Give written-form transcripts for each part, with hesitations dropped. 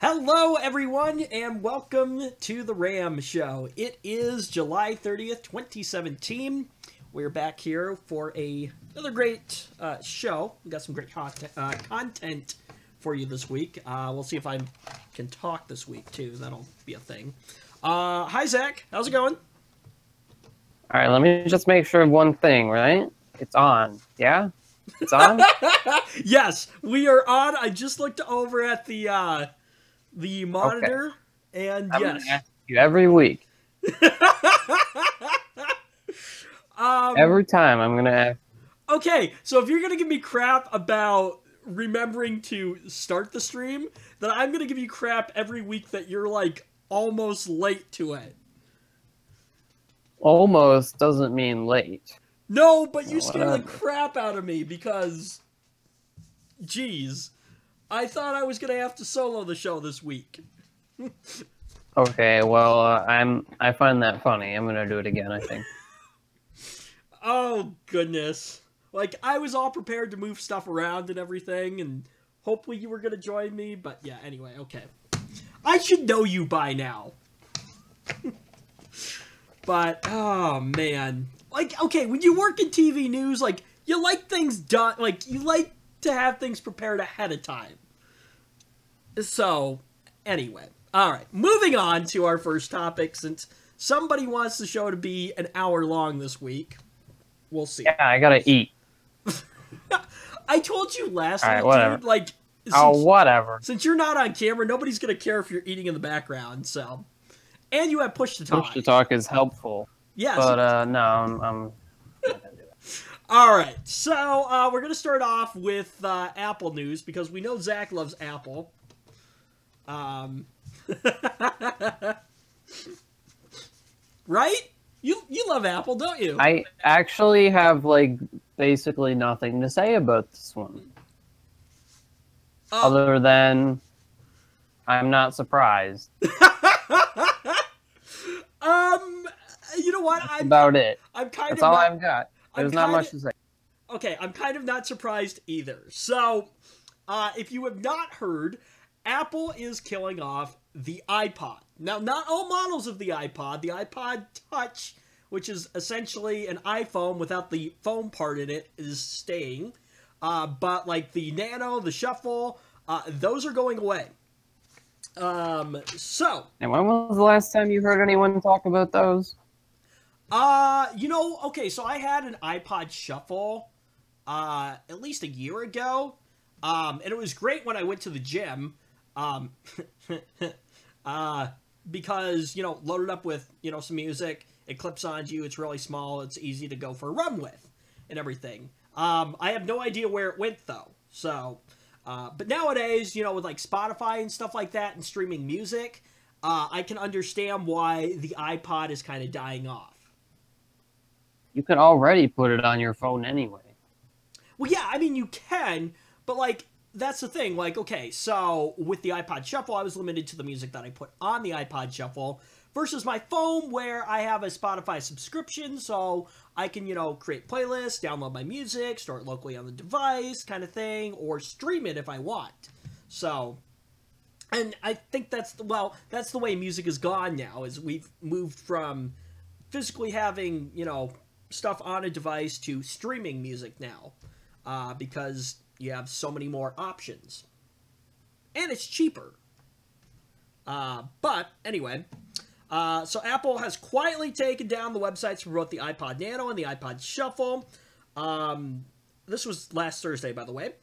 Hello, everyone, and welcome to the RAM Show. It is July 30th, 2017. We're back here for another great show. We got some great content for you this week. We'll see if I can talk this week, too. That'll be a thing. Hi, Zach. How's it going? All right, let me just make sure of one thing, right? It's on. Yeah? It's on? Yes, we are on. I just looked over at the monitor, and I'm yes. gonna ask you every week. Every time I'm going to ask. Okay, so if you're going to give me crap about remembering to start the stream, then I'm going to give you crap every week that you're, like, almost late to it. Almost doesn't mean late. No, but you scare the crap out of me because, geez, I thought I was going to have to solo the show this week. Okay, well, I find that funny. I'm going to do it again, I think. Oh, goodness. Like, I was all prepared to move stuff around and everything, and hopefully you were going to join me, but yeah, anyway, okay. I should know you by now. But, oh, man. Like, okay, when you work in TV news, like, you like things done, like, you like to have things prepared ahead of time. So, anyway. Alright, moving on to our first topic, since somebody wants the show to be an hour long this week. We'll see. Yeah, I gotta eat. I told you last week, whatever. dude, like... Whatever. Since you're not on camera, nobody's gonna care if you're eating in the background, so... And you have push to talk. Push to talk is helpful. Yes. But, no, I'm not gonna do that. Alright, so, we're gonna start off with, Apple news, because we know Zach loves Apple. Right? You love Apple, don't you? I actually have, like, basically nothing to say about this one. Other than, I'm not surprised. You know what? That's about it. That's all I've got. There's not much to say. Okay, I'm kind of not surprised either. So, if you have not heard, Apple is killing off the iPod. Now, not all models of the iPod. The iPod Touch, which is essentially an iPhone without the phone part in it, is staying. But, like, the Nano, the Shuffle, those are going away. So... And when was the last time you heard anyone talk about those? You know, okay, so I had an iPod Shuffle, at least a year ago, and it was great when I went to the gym, because, you know, loaded up with, you know, some music, it clips onto you, it's really small, it's easy to go for a run with, and everything. I have no idea where it went, though, so, but nowadays, you know, with, like, Spotify and stuff like that, and streaming music, I can understand why the iPod is kind of dying off. You can already put it on your phone anyway. Well, yeah, I mean, you can, but, like, that's the thing. Like, okay, so with the iPod Shuffle, I was limited to the music that I put on the iPod Shuffle versus my phone where I have a Spotify subscription, so I can, you know, create playlists, download my music, store it locally on the device, kind of thing, or stream it if I want. So, and I think that's the way music has gone now, is we've moved from physically having, you know, stuff on a device to streaming music now, because you have so many more options. And it's cheaper. But, anyway, so Apple has quietly taken down the websites for both the iPod Nano and the iPod Shuffle. This was last Thursday, by the way.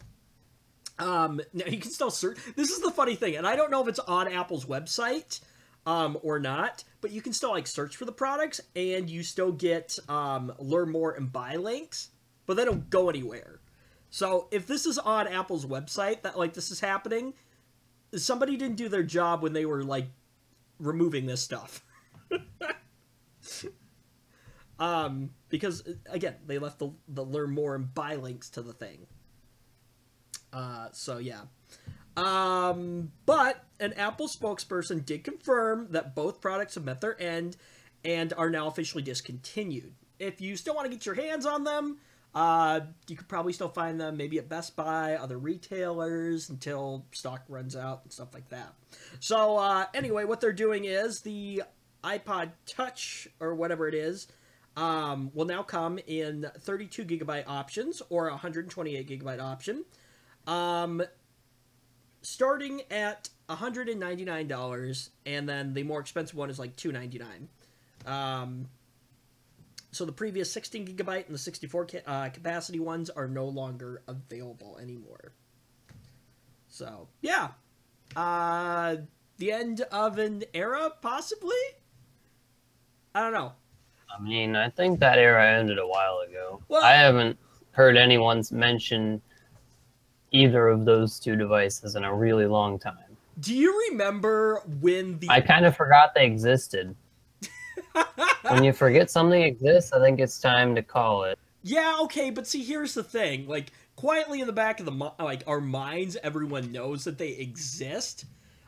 Now, you can still search. This is the funny thing, and I don't know if it's on Apple's website, or not, but you can still, like, search for the products, and you still get, learn more and buy links, but they don't go anywhere. So, if this is on Apple's website, that, like, this is happening, somebody didn't do their job when they were, like, removing this stuff. Because, again, they left the learn more and buy links to the thing. So, yeah. But an Apple spokesperson did confirm that both products have met their end and are now officially discontinued. If you still want to get your hands on them, You could probably still find them maybe at Best Buy, other retailers until stock runs out and stuff like that. So anyway, what they're doing is the iPod Touch or whatever it is will now come in 32 gigabyte options or 128 gigabyte option, starting at $199, and then the more expensive one is like $299. So the previous 16 gigabyte and the 64 capacity ones are no longer available anymore. So, yeah. The end of an era, possibly? I don't know. I mean, I think that era ended a while ago. Well, I haven't heard anyone's mention either of those two devices in a really long time. Do you remember when the... I kind of forgot they existed. When you forget something exists, I think it's time to call it. Yeah, okay, but see, here's the thing. Like, quietly in the back of our minds, everyone knows that they exist.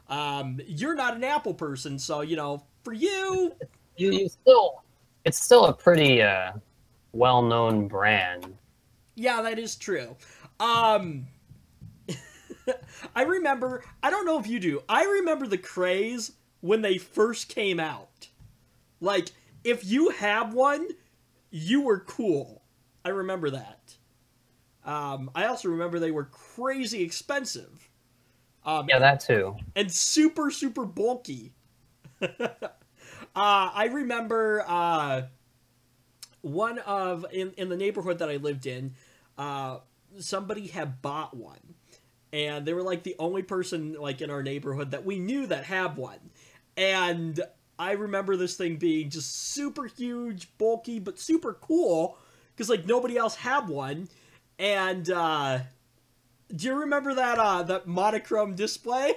You're not an Apple person, so, you know, for you... You still... It's still a pretty, well-known brand. Yeah, that is true. I remember... I don't know if you do. I remember the craze when they first came out. Like, if you have one, you were cool. I remember that. I also remember they were crazy expensive. Yeah, that too. And super, super bulky. I remember one of, in the neighborhood that I lived in, somebody had bought one. And they were like the only person like in our neighborhood that we knew that had one. And I remember this thing being just super huge, bulky, but super cool, because like nobody else had one. And do you remember that monochrome display?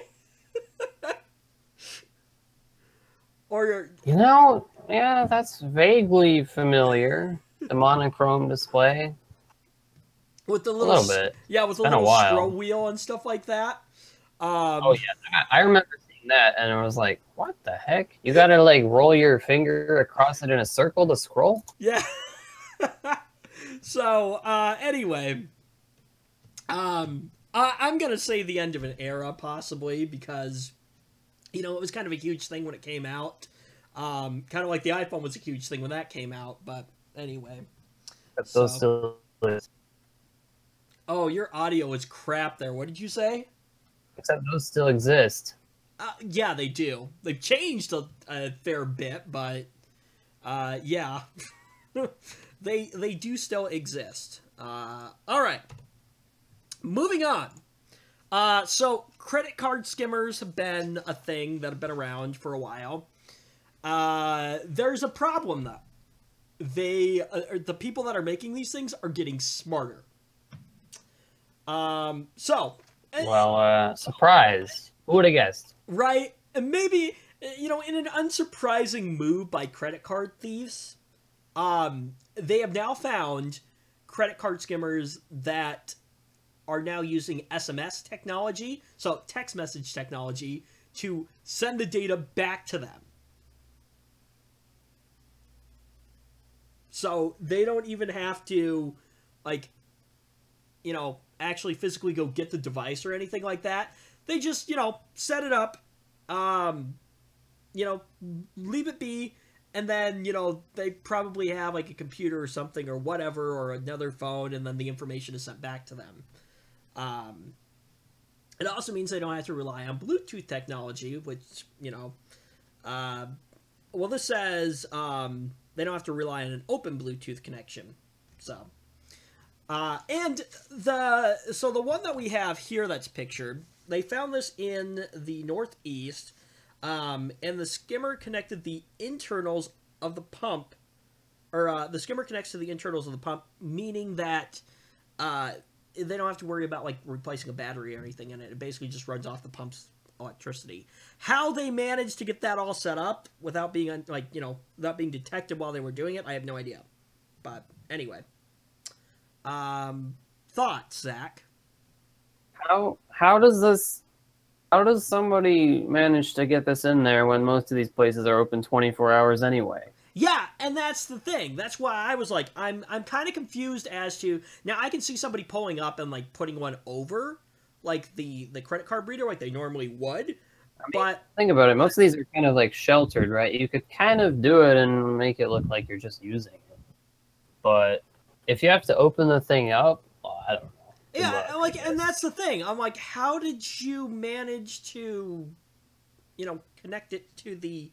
Or you know, yeah, that's vaguely familiar. The monochrome display. With the a little bit. Yeah, with the Been a little while. scroll wheel and stuff like that. Oh yeah, I remember seeing that, and I was like, "What the heck? You gotta like roll your finger across it in a circle to scroll?" Yeah. So anyway, I'm gonna say the end of an era possibly because, you know, it was kind of a huge thing when it came out. Kind of like the iPhone was a huge thing when that came out. But anyway, But those still is. Oh, your audio is crap there. What did you say? Except those still exist. Yeah, they do. They've changed a fair bit, but yeah, they do still exist. All right, moving on. So credit card skimmers have been a thing that have been around for a while. There's a problem though. The people that are making these things are getting smarter. Surprise. Who would have guessed? Right? And maybe, you know, in an unsurprising move by credit card thieves, they have now found credit card skimmers that are now using SMS technology, so text message technology, to send the data back to them. So they don't even have to, like, you know, actually physically go get the device or anything like that. They just, you know, set it up, you know, leave it be, and then, you know, they probably have like a computer or something or whatever, or another phone, and then the information is sent back to them. It also means they don't have to rely on Bluetooth technology, which, you know, well, this says they don't have to rely on an open Bluetooth connection. So, and the one that we have here that's pictured, they found this in the Northeast, and the skimmer connected the internals of the pump, or the skimmer connects to the internals of the pump, meaning that they don't have to worry about like replacing a battery or anything in it. It basically just runs off the pump's electricity. How they managed to get that all set up without being like, you know, without being detected while they were doing it, I have no idea. But anyway, thoughts, Zach? How does somebody manage to get this in there when most of these places are open 24 hours anyway? Yeah, and that's the thing. That's why I was like, I'm kind of confused as to now. I can see somebody pulling up and like putting one over, like the credit card reader, like they normally would. I mean, But think about it. Most of these are kind of like sheltered, right? You could kind of do it and make it look like you're just using it. But if you have to open the thing up, well, I don't know. Good yeah, luck, like, I and guess. that's the thing. I'm like, how did you manage to, connect it to the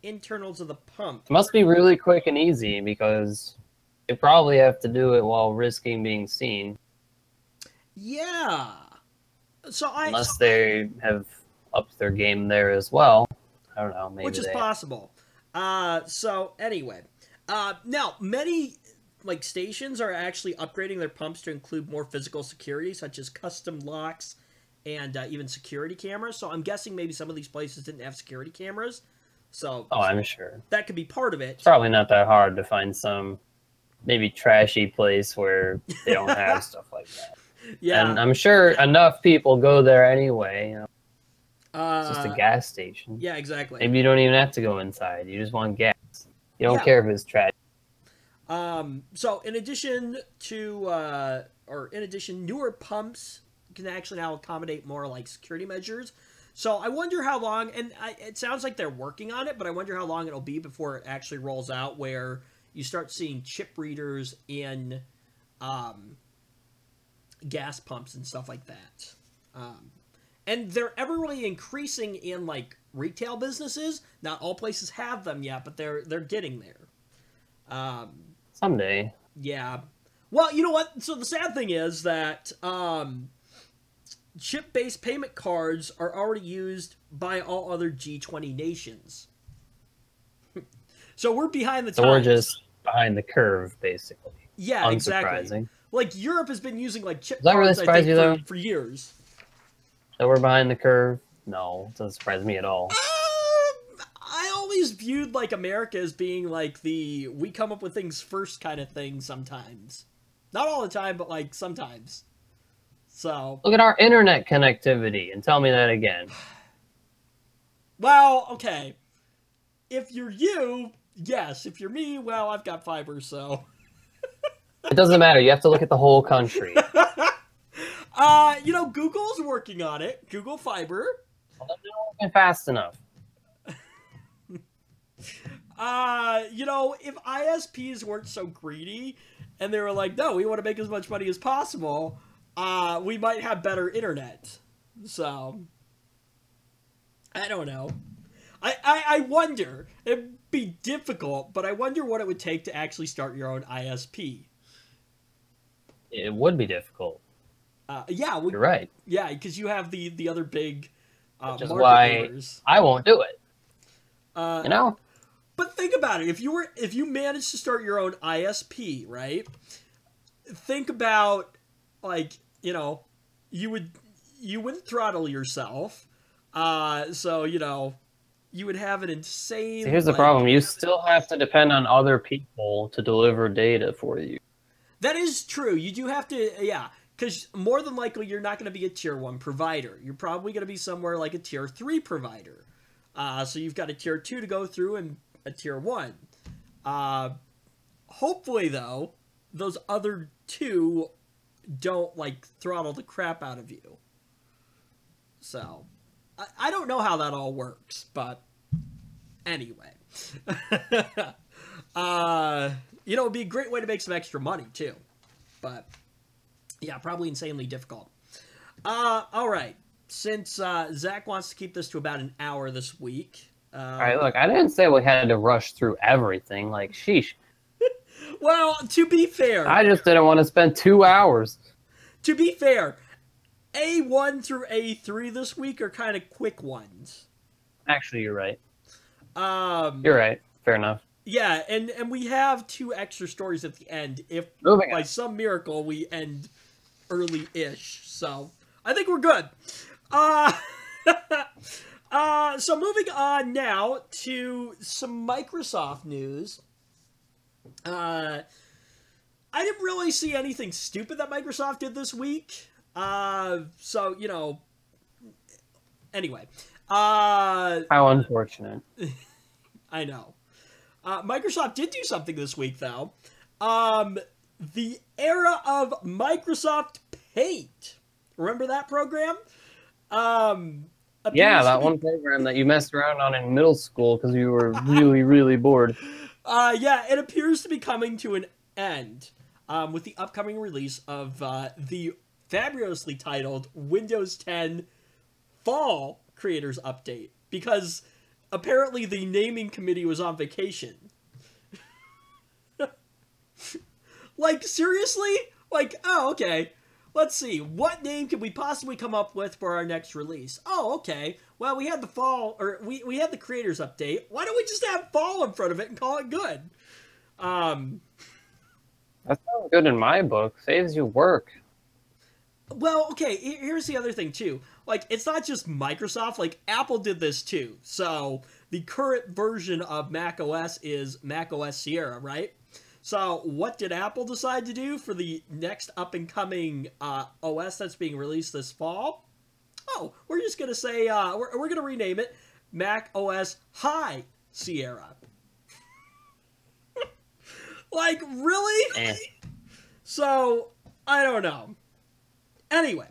internals of the pump? It must be really quick and easy because you probably have to do it while risking being seen, Yeah. So unless they have upped their game there as well. I don't know. Maybe which is they. possible. So anyway, now many like stations are actually upgrading their pumps to include more physical security, such as custom locks and even security cameras. So I'm guessing maybe some of these places didn't have security cameras, so Oh, I'm sure. that could be part of it. It's probably not that hard to find some maybe trashy place where they don't have stuff like that. Yeah. And I'm sure enough people go there anyway. You know, it's just a Uh, gas station. yeah, exactly. Maybe you don't even have to go inside. You just want gas. You don't Yeah. care if it's trash. So in addition to, newer pumps can actually now accommodate more like security measures. So I wonder how long, and it sounds like they're working on it, but I wonder how long it'll be before it actually rolls out where you start seeing chip readers in gas pumps and stuff like that. And they're ever really increasing in like retail businesses. Not all places have them yet, but they're getting there. Someday. Yeah. Well, you know what? So the sad thing is that chip-based payment cards are already used by all other G20 nations. So we're behind the times. So we're just behind the curve, basically. Yeah, exactly. Unsurprising. Like Europe has been using like chip Does that really cards, I surprise think, you, though? for years. That we're behind the curve? No, it doesn't surprise me at all. I always viewed like America as being like the we come up with things first kind of thing sometimes. Not all the time, but like sometimes. So, Look at our internet connectivity and tell me that again. well, okay. If you're you, yes. If you're me, well, I've got fiber, so. It doesn't matter. You have to look at the whole country. Google's working on it. Google Fiber. Well, they're not working fast enough. If ISPs weren't so greedy and they were like, no, we want to make as much money as possible, we might have better internet. So, I don't know. I wonder. It'd be difficult, but I wonder what it would take to actually start your own ISP. It would be difficult. Yeah, You're right. Yeah, because you have the other big Which is market why leaders. I won't do it. Uh, You know? But think about it. If you managed to start your own ISP, right? Think about you wouldn't throttle yourself. So you would have an insane. See, here's the problem. You still have to depend on other people to deliver data for you. That is true. You do have to, yeah, because more than likely you're not going to be a tier 1 provider. You're probably going to be somewhere like a tier 3 provider. So you've got a tier 2 to go through and a tier 1. Hopefully, though, those other 2 don't, throttle the crap out of you. So, I don't know how that all works, but anyway. It'd be a great way to make some extra money, too. But, yeah, probably insanely difficult. All right. Since Zach wants to keep this to about an hour this week. All right, look, I didn't say we had to rush through everything. Like, sheesh. Well, to be fair. I just didn't want to spend 2 hours. To be fair, A1 through A3 this week are kind of quick ones. Actually, you're right. You're right. Fair enough. Yeah, and we have 2 extra stories at the end if Moving by on. some miracle we end early-ish. So, I think we're good. So moving on now to some Microsoft news. I didn't really see anything stupid that Microsoft did this week. Anyway. How unfortunate. I know. Microsoft did do something this week, though. The era of Microsoft Paint. Remember that program? Yeah, that one program that you messed around on in middle school because you were really, really bored. Yeah, it appears to be coming to an end with the upcoming release of the fabulously titled Windows 10 Fall Creators Update, because apparently the naming committee was on vacation. Like, seriously? Like, oh, okay. Let's see. What name could we possibly come up with for our next release? Oh, okay. Well, we had the fall, or we had the Creators Update. Why don't we just have fall in front of it and call it good? That sounds good in my book. Saves you work. Well, okay, here's the other thing, too. Like, it's not just Microsoft. Like, Apple did this, too. So, the current version of macOS is macOS Sierra, right? So, what did Apple decide to do for the next up-and-coming OS that's being released this fall? Oh, we're just going to say, we're going to rename it Mac OS High Sierra. Like, really? So, I don't know. Anyway,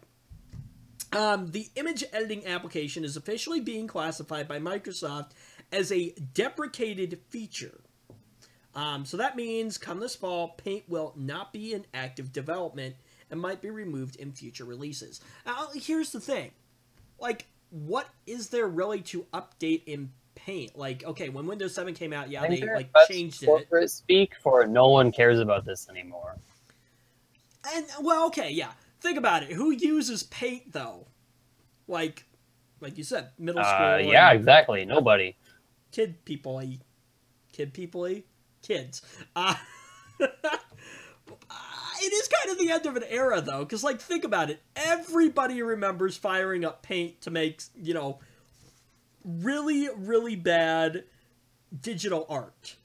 the image editing application is officially being classified by Microsoft as a deprecated feature. So that means, come this fall, Paint will not be in active development and might be removed in future releases. Now, here's the thing. Like, what is there really to update in Paint? Like, okay, when Windows 7 came out, yeah, they, like, changed it. Corporate speak for no one cares about this anymore. And, well, okay, yeah. Think about it. Who uses Paint, though? Like you said, middle school. Yeah, exactly. Nobody. Kids. It is kind of the end of an era, though, because, like, think about it. Everybody remembers firing up Paint to make, you know, really, really bad digital art.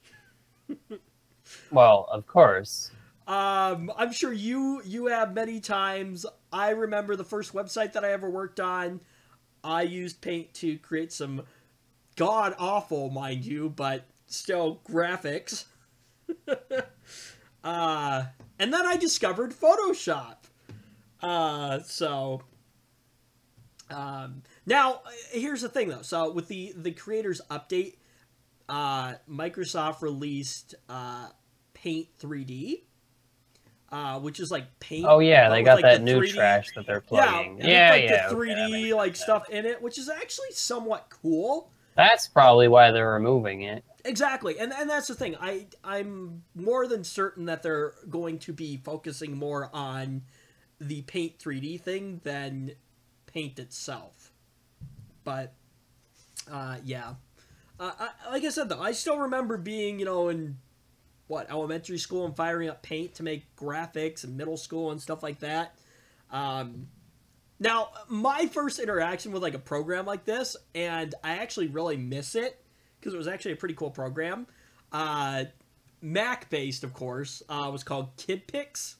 Well, of course. I'm sure you have many times. I remember the first website that I ever worked on. I used Paint to create some god-awful, mind you, but still graphics. And then I discovered Photoshop. Now, here's the thing, though. So, with the Creators Update, Microsoft released Paint 3D. Which is like Paint. Oh yeah, they got like that the new 3D. trash that they're plugging. Yeah, yeah, the 3D like stuff in it, which is actually somewhat cool. That's probably why they're removing it. Exactly, and that's the thing. I'm more than certain that they're going to be focusing more on the Paint 3D thing than Paint itself. But yeah, like I said though, I still remember being, you know, in elementary school and firing up Paint to make graphics, and middle school and stuff like that. Now, my first interaction with like a program like this, and I actually really miss it because it was actually a pretty cool program. Mac-based, of course, was called KidPix.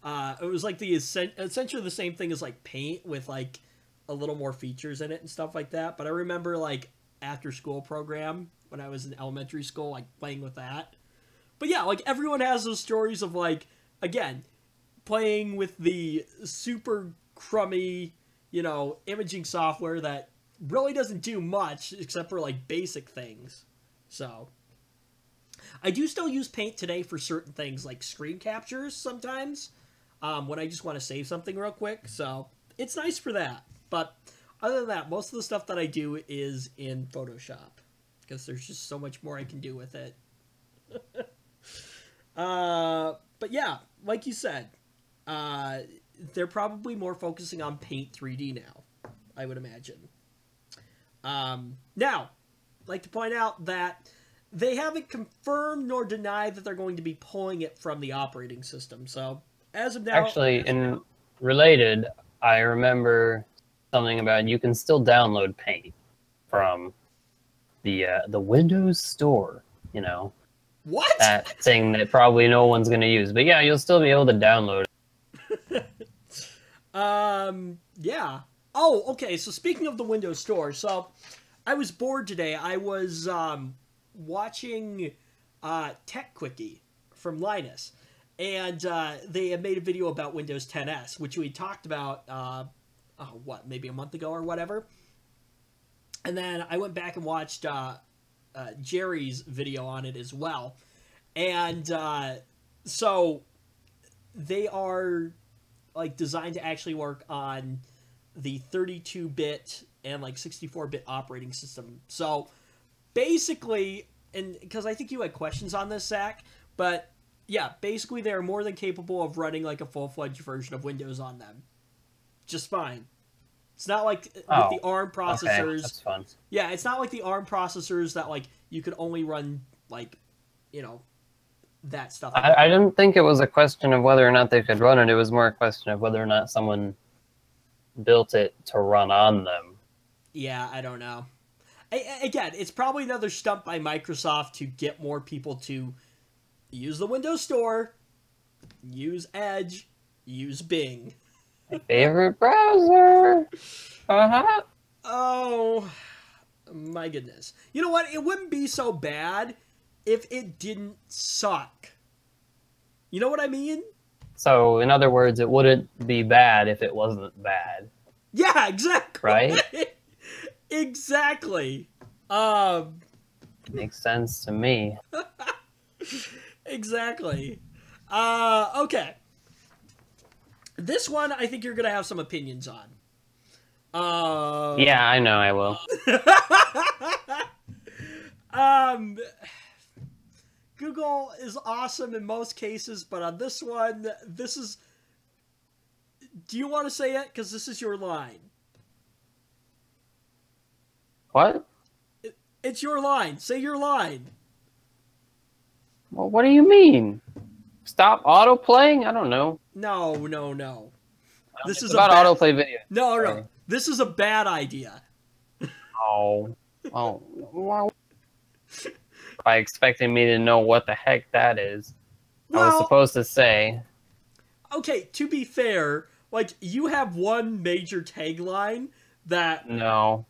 It was like essentially the same thing as like Paint with like a little more features in it and stuff like that. But I remember like after-school program when I was in elementary school, like playing with that. But yeah, like, everyone has those stories of, like, again, playing with the super crummy, you know, imaging software that really doesn't do much except for, like, basic things. So, I do still use Paint today for certain things, like screen captures sometimes, when I just want to save something real quick. So, it's nice for that. But other than that, most of the stuff that I do is in Photoshop, because there's just so much more I can do with it. But yeah, like you said, they're probably more focusing on Paint 3D now, I would imagine. Now, I'd like to point out that they haven't confirmed nor denied that they're going to be pulling it from the operating system. So, as of now... Actually, related, I remember something about you can still download Paint from the Windows Store, you know. What? That thing that probably no one's going to use. But yeah, you'll still be able to download it. Yeah. Oh, okay, so speaking of the Windows Store, so I was bored today. I was watching Tech Quickie from Linus. And they had made a video about Windows 10s, which we talked about, maybe a month ago or whatever. And then I went back and watched Jerry's video on it as well. And so they are like designed to actually work on the 32-bit and like 64-bit operating system. So basically, and because I think you had questions on this, Zach, but yeah, basically they are more than capable of running like a full-fledged version of Windows on them. Just fine. It's not like with the ARM processors. Okay, that's fun. Yeah, it's not like the ARM processors that like you could only run like, that stuff. I didn't think it was a question of whether or not they could run it. It was more a question of whether or not someone built it to run on them. Yeah, I don't know. Again, it's probably another stunt by Microsoft to get more people to use the Windows Store, use Edge, use Bing. My favorite browser. Uh-huh. Oh, my goodness. You know what? It wouldn't be so bad if it didn't suck. You know what I mean? So, in other words, it wouldn't be bad if it wasn't bad. Yeah, exactly. Right? Exactly. Makes sense to me. Exactly. Okay. This one, I think you're going to have some opinions on. Yeah, I know I will. Google is awesome in most cases, but on this one, do you want to say it? Because this is your line. What? It's your line. Say your line. Well, what do you mean? Stop auto-playing? I don't know. No. This is about autoplay video. No. This is a bad idea. Oh. By expecting me to know what the heck that is. Well, I was supposed to say. Okay, to be fair, like, you have one major tagline that... No.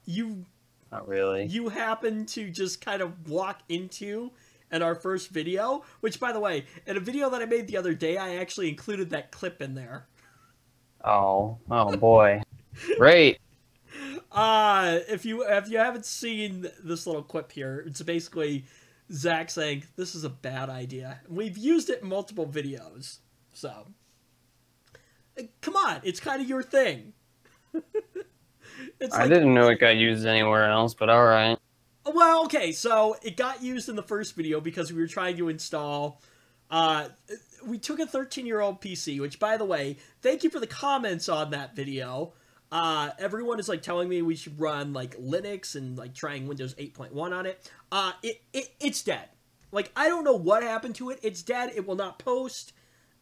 Not really. You happen to just kind of walk into in our first video, which, by the way, in a video that I made the other day, I actually included that clip in there. Oh boy. Great. If you haven't seen this little clip here, it's basically Zach saying, this is a bad idea. We've used it in multiple videos, so... Come on, it's kind of your thing. I didn't know it got used anywhere else, but alright. Well, okay, so it got used in the first video because we were trying to install... we took a 13-year-old PC, which, by the way, thank you for the comments on that video. Everyone is, like, telling me we should run, like, Linux and, like, trying Windows 8.1 on it. It's dead. Like, I don't know what happened to it. It's dead. It will not post.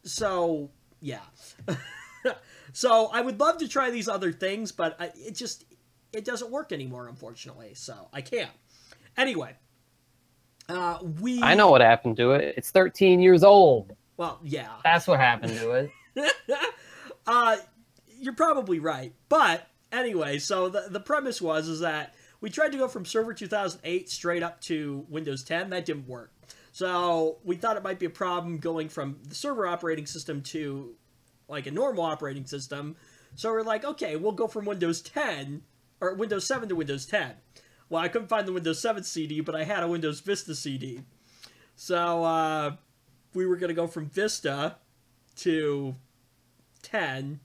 So, yeah. So, I would love to try these other things, but it doesn't work anymore, unfortunately. So, I can't. Anyway. I know what happened to it. It's 13 years old. Well, yeah. That's what happened to it. You're probably right. But, anyway, so the premise is that we tried to go from Server 2008 straight up to Windows 10. That didn't work. So, we thought it might be a problem going from the server operating system to, like, a normal operating system. So, we're like, okay, we'll go from Windows 10, or Windows 7 to Windows 10. Well, I couldn't find the Windows 7 CD, but I had a Windows Vista CD. So, we were going to go from Vista to 10,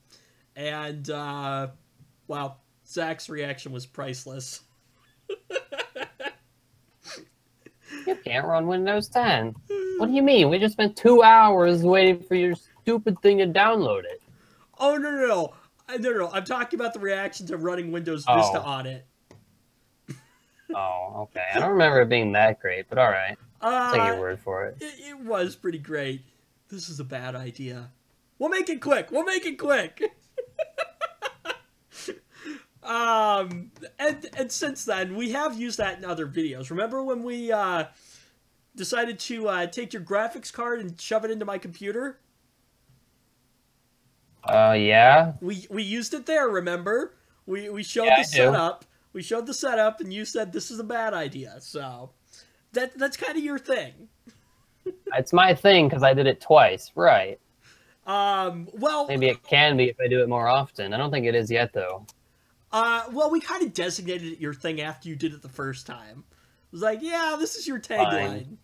and, well, Zach's reaction was priceless. You can't run Windows 10. What do you mean? We just spent 2 hours waiting for your stupid thing to download it. Oh, no. I'm talking about the reaction to running Windows Vista on it. Oh, okay. I don't remember it being that great, but alright. I'll take your word for it. It was pretty great. This is a bad idea. We'll make it quick. And since then, we have used that in other videos. Remember when we decided to take your graphics card and shove it into my computer? Yeah. We used it there, remember? We showed the setup. We showed the setup, and you said this is a bad idea. So that's kind of your thing. It's my thing because I did it twice. Right. Well, Maybe it can be if I do it more often. I don't think it is yet, though. well, we kind of designated it your thing after you did it the first time. It was like, yeah, this is your tagline. Fine.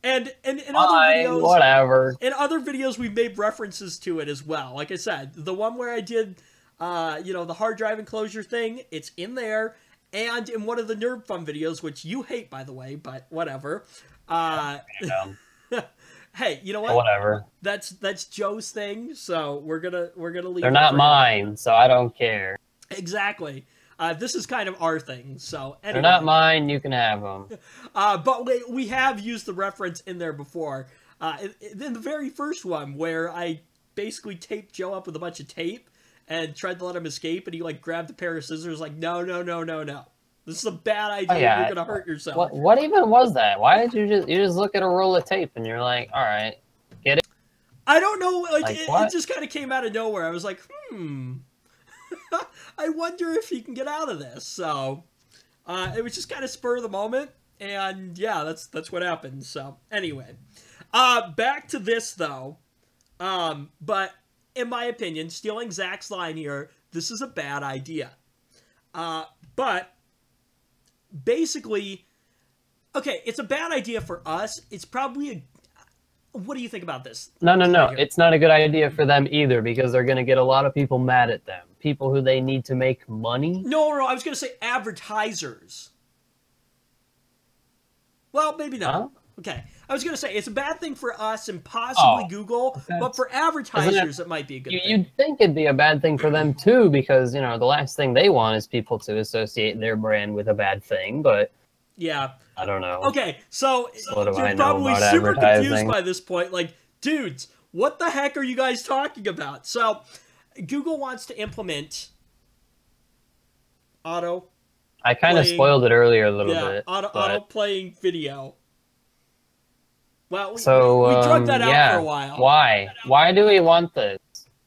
And in other Fine, videos, whatever. in other videos, we've made references to it as well. Like I said, the one where I did, the hard drive enclosure thing, it's in there. And in one of the Nerd Fun videos, which you hate, by the way, but whatever. Hey, you know what? Whatever. That's Joe's thing, so we're gonna leave. They're not mine, so I don't care. Exactly. This is kind of our thing, so anyway. They're not mine, you can have them. But we have used the reference in there before. In the very first one, where I basically taped Joe up with a bunch of tape and tried to let him escape, and he like grabbed a pair of scissors, like, no. This is a bad idea. Oh, yeah. You're gonna hurt yourself. What even was that? Why did you just look at a roll of tape and you're like, all right, get it? I don't know. Like, it just kind of came out of nowhere. I was like, I wonder if he can get out of this. So it was just kind of spur of the moment, and yeah, that's what happened. So anyway, back to this though. But in my opinion, stealing Zach's line here, this is a bad idea. But basically, okay, it's a bad idea for us. It's probably a... What do you think about this? No. It's not a good idea for them either because they're going to get a lot of people mad at them. People who they need to make money. No, I was going to say advertisers. Well, maybe not. Huh? Okay. I was going to say it's a bad thing for us and possibly Google, but for advertisers it might be a good thing. You'd think it'd be a bad thing for them too because, the last thing they want is people to associate their brand with a bad thing, but... Yeah. I don't know. Okay, so what do you're probably super confused by this point. Like, dudes, what the heck are you guys talking about? So, Google wants to implement auto. I kind of spoiled it earlier a little bit. Auto playing video. Well, we drug that out for a while. Why? Why do we want this?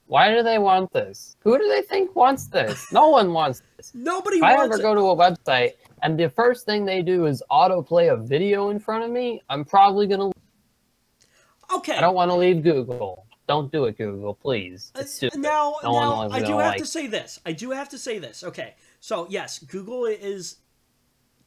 Why do they want this? Who do they think wants this? No one wants this. Nobody if wants it. If I ever go to a website and the first thing they do is autoplay a video in front of me, I'm probably going to... Okay. I don't want to leave Google. Don't do it, Google, please. It's stupid. Now, I do have to say this. Okay, so yes, Google is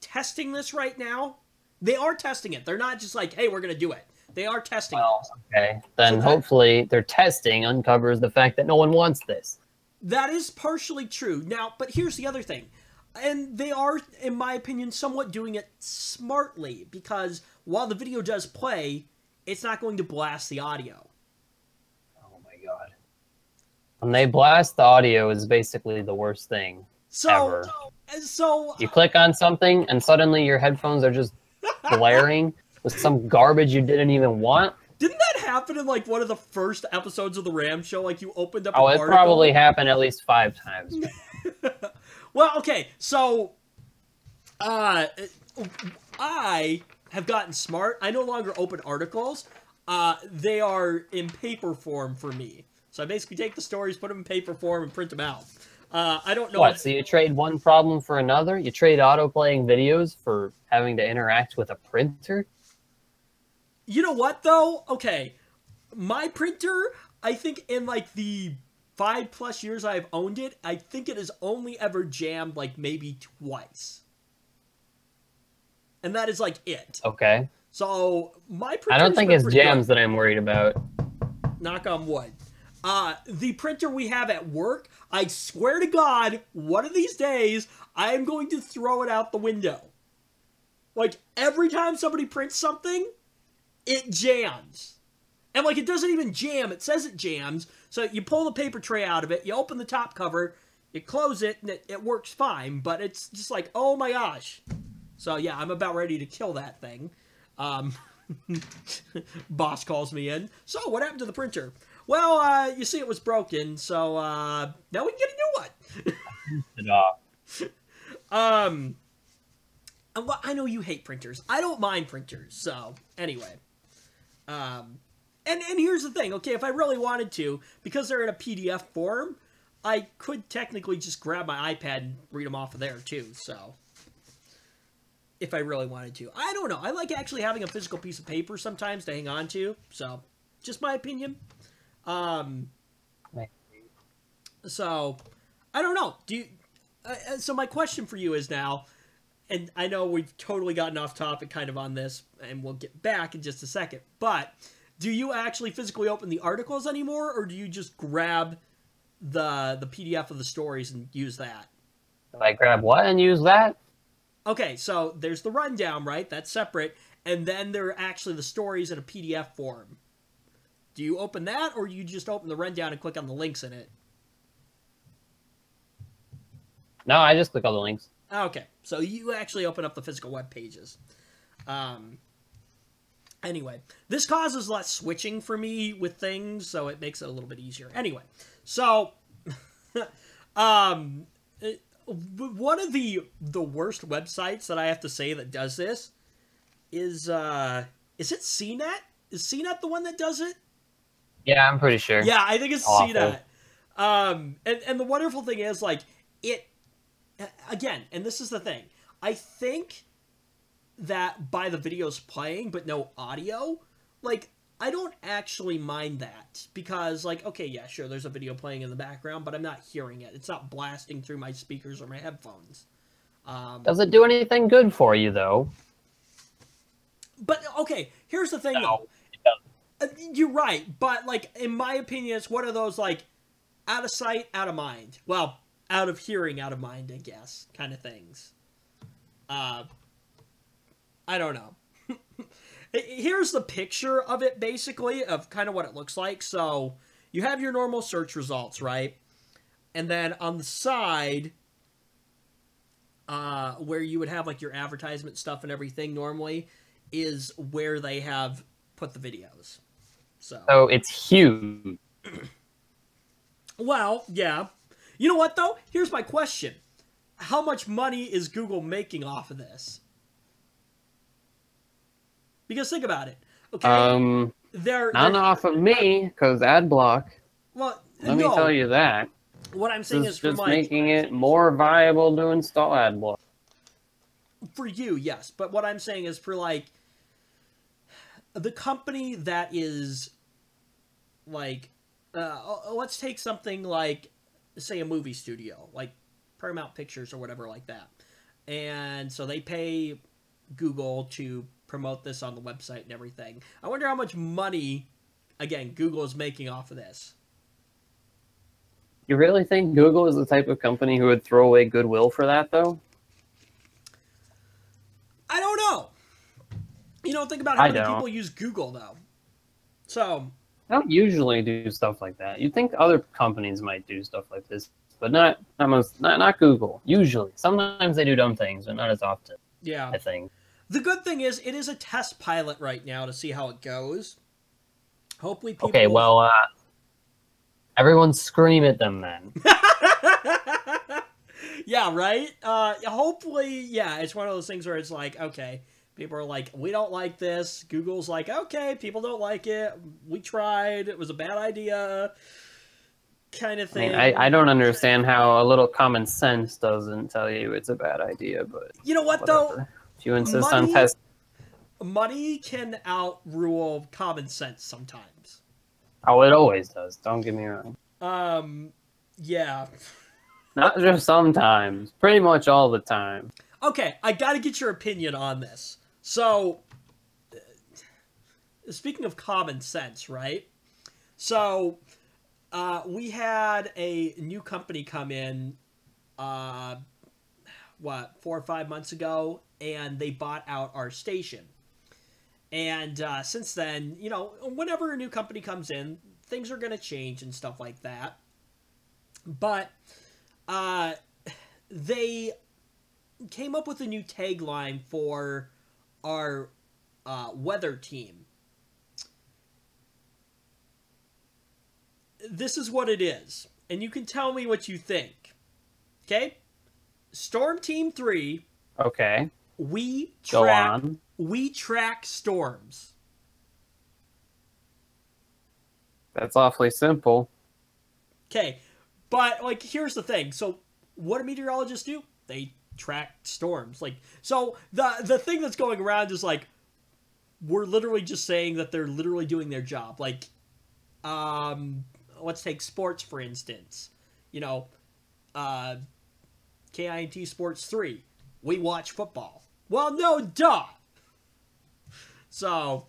testing this right now. They are testing it. They're not just like, hey, we're going to do it. They are testing it. Okay. Then hopefully their testing uncovers the fact that no one wants this. That is partially true. Now, but here's the other thing. And they are, in my opinion, somewhat doing it smartly, because while the video does play, it's not going to blast the audio. Oh my god. When they blast the audio is basically the worst thing ever. So you click on something and suddenly your headphones are just blaring with some garbage you didn't even want. Didn't that happen in like one of the first episodes of the Ram Show? Like you opened up. Oh, it probably happened at least 5 times. Well, okay, so I have gotten smart. I no longer open articles. They are in paper form for me. So I basically take the stories, put them in paper form, and print them out. I don't know. What? So you trade one problem for another? You trade auto-playing videos for having to interact with a printer? You know what, though? Okay, my printer, I think in like the 5+ years I've owned it, I think it has only ever jammed like maybe twice. And that is like it. Okay. So my printer. I don't think it's jams that I'm worried about. Knock on wood. The printer we have at work, I swear to God, one of these days, I am going to throw it out the window. Like, every time somebody prints something, it jams. And, like, it doesn't even jam. It says it jams. So you pull the paper tray out of it, you open the top cover, you close it, and it works fine. But it's just like, oh my gosh. So, yeah, I'm about ready to kill that thing. Boss calls me in. So, what happened to the printer? Well, you see it was broken, so now we can get a new one. Well, I know you hate printers. I don't mind printers, so anyway. And here's the thing, okay, if I really wanted to, because they're in a PDF form, I could technically just grab my iPad and read them off of there, too, so. if I really wanted to. I don't know. I like actually having a physical piece of paper sometimes to hang on to. So, just my opinion. So, I don't know. Do you? So my question for you is now, and I know we've totally gotten off topic kind of on this, and we'll get back in just a second. But do you actually physically open the articles anymore, or do you just grab the PDF of the stories and use that? Do I grab what and use that? Okay, so there's the rundown, right? That's separate, and then there are actually the stories in a PDF form. Do you open that, or do you just open the rundown and click on the links in it? No, I just click all the links. Okay, so you actually open up the physical web pages. Anyway, this causes less switching for me with things, so it makes it a little bit easier. Anyway, so one of the worst websites that I have to say that does this is it CNET? Is CNET the one that does it? Yeah, I'm pretty sure. Yeah, I think it's awful. CNET. And the wonderful thing is, like, it, again, and this is the thing, I think that by the videos playing but no audio, like, I don't actually mind that, because, like, okay, yeah, sure, there's a video playing in the background, but I'm not hearing it. It's not blasting through my speakers or my headphones. Does it do anything good for you, though? But, okay, here's the thing, though. You're right, but, like, in my opinion, it's one of those, like, out of sight, out of mind. Well, out of hearing, out of mind, I guess, kind of things. I don't know. Here's the picture of it, basically, of kind of what it looks like. So, you have your normal search results, right? And then on the side, where you would have, like, your advertisement stuff and everything normally, is where they have put the videos. So it's huge. Well, yeah. You know what, though? Here's my question. How much money is Google making off of this? Because think about it. Okay. They're not off of me, because ad block. Well, Let me tell you that. What I'm saying is just making it more viable to install ad block. For you, yes. But what I'm saying is for, like, the company that is, like, let's take something like, say, a movie studio, like Paramount Pictures or whatever like that. And so they pay Google to promote this on the website and everything. I wonder how much money, again, Google is making off of this. You really think Google is the type of company who would throw away goodwill for that, though? I don't know. You know, think about how many people use Google, though. So I don't usually do stuff like that. You'd think other companies might do stuff like this, but not Google. Usually. Sometimes they do dumb things, but not as often. Yeah. I think. The good thing is, it is a test pilot right now to see how it goes. Hopefully people... Okay, well, everyone scream at them then. Yeah, right? Hopefully, yeah, it's one of those things where it's like, okay, people are like, we don't like this. Google's like, okay, people don't like it. We tried. It was a bad idea. Kind of thing. I mean, I don't understand how a little common sense doesn't tell you it's a bad idea, but... You know what, whatever. though? If you insist on testing... Money can outrule common sense sometimes. Oh, it always does. Don't get me wrong. Yeah. Not just sometimes. Pretty much all the time. Okay, I gotta get your opinion on this. So, speaking of common sense, right? So, we had a new company come in, 4 or 5 months ago, and they bought out our station. And since then, you know, whenever a new company comes in, things are going to change and stuff like that. But they came up with a new tagline for our weather team. This is what it is, and you can tell me what you think. Okay? Storm Team 3. Okay. We track storms. That's awfully simple. Okay, but, like, here's the thing. So, what do meteorologists do? They track storms. Like, so the thing that's going around is like, we're literally just saying that they're literally doing their job. Like, let's take sports for instance. You know, KINT Sports 3. We watch football. Well, no, duh. So,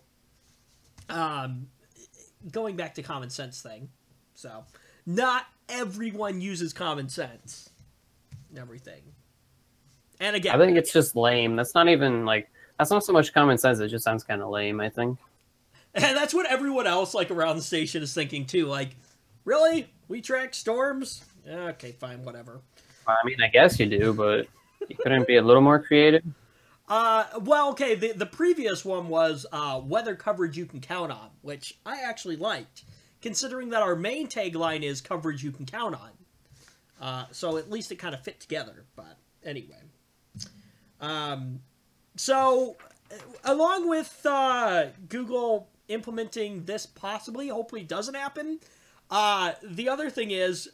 going back to common sense thing. So, not everyone uses common sense and everything. And again, I think it's just lame. That's not even like, that's not so much common sense. It just sounds kind of lame, I think. And that's what everyone else like around the station is thinking too. Like, really? We track storms? Okay, fine, whatever. I mean, I guess you do, but you couldn't be a little more creative? Well, okay, the previous one was weather coverage you can count on, which I actually liked, considering that our main tagline is coverage you can count on. So at least it kind of fit together, but anyway. So, along with Google implementing this possibly, hopefully doesn't happen, the other thing is,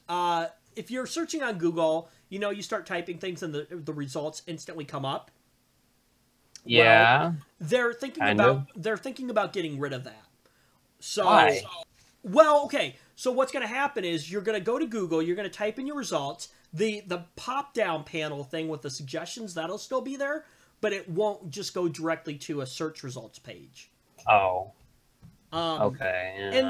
if you're searching on Google, you know, you start typing things and the results instantly come up. Yeah. Well, they're thinking about getting rid of that. So, why? Well, okay. So what's going to happen is you're going to go to Google, you're going to type in your results, the pop-down panel thing with the suggestions, that'll still be there, but it won't just go directly to a search results page. Oh. Okay. And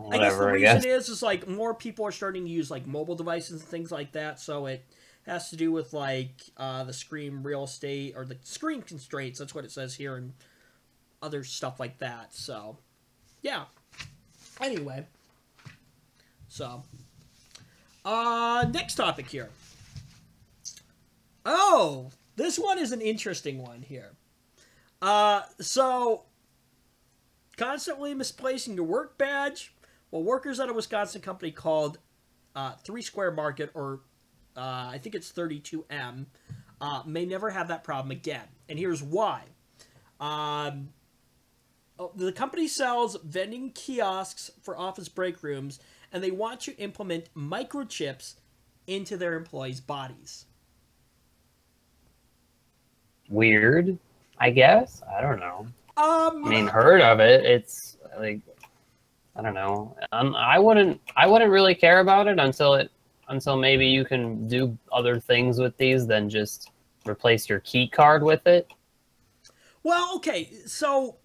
whatever, I guess the reason is like more people are starting to use like mobile devices and things like that, so it has to do with like the screen real estate or the screen constraints. That's what it says here, and other stuff like that. So, yeah. Anyway, so next topic here. Oh, this one is an interesting one here. So constantly misplacing your work badge. Well, workers at a Wisconsin company called 3 Square Market, or I think it's 32M, may never have that problem again. And here's why. The company sells vending kiosks for office break rooms, and they want to implement microchips into their employees' bodies. Weird, I guess. I don't know. I mean, heard of it. It's like, I don't know. I wouldn't really care about it until maybe you can do other things with these than just replace your key card with it. Well, okay, so,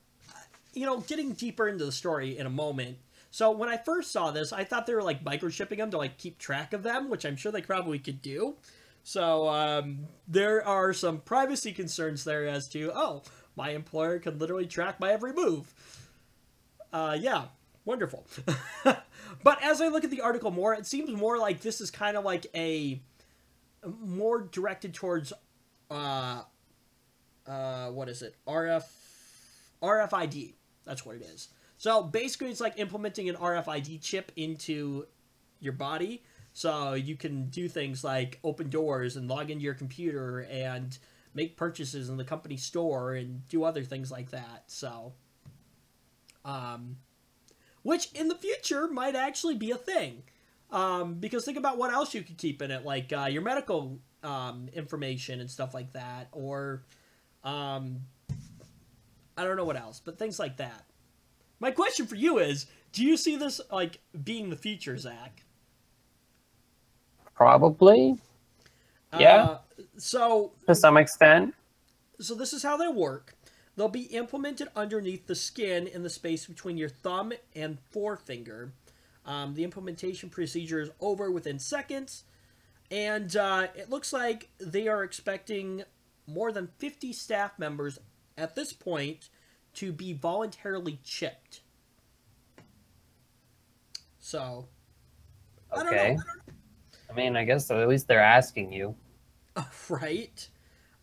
you know, getting deeper into the story in a moment. So when I first saw this, I thought they were like microchipping them to like keep track of them, which I'm sure they probably could do. So there are some privacy concerns there as to, oh, my employer can literally track my every move. Yeah, wonderful. But as I look at the article more, it seems more like this is kind of like a more directed towards what is it? RFID. That's what it is. So basically it's like implementing an RFID chip into your body, so you can do things like open doors and log into your computer and make purchases in the company store and do other things like that. So, which in the future might actually be a thing. Because think about what else you could keep in it, like your medical information and stuff like that, or I don't know what else, but things like that. My question for you is, do you see this like being the future, Zach? Probably. Yeah. So to some extent. So this is how they work. They'll be implemented underneath the skin in the space between your thumb and forefinger. The implementation procedure is over within seconds, and it looks like they are expecting more than 50 staff members at this point to be voluntarily chipped. So, okay. I don't know. I mean, I guess at least they're asking you. Right.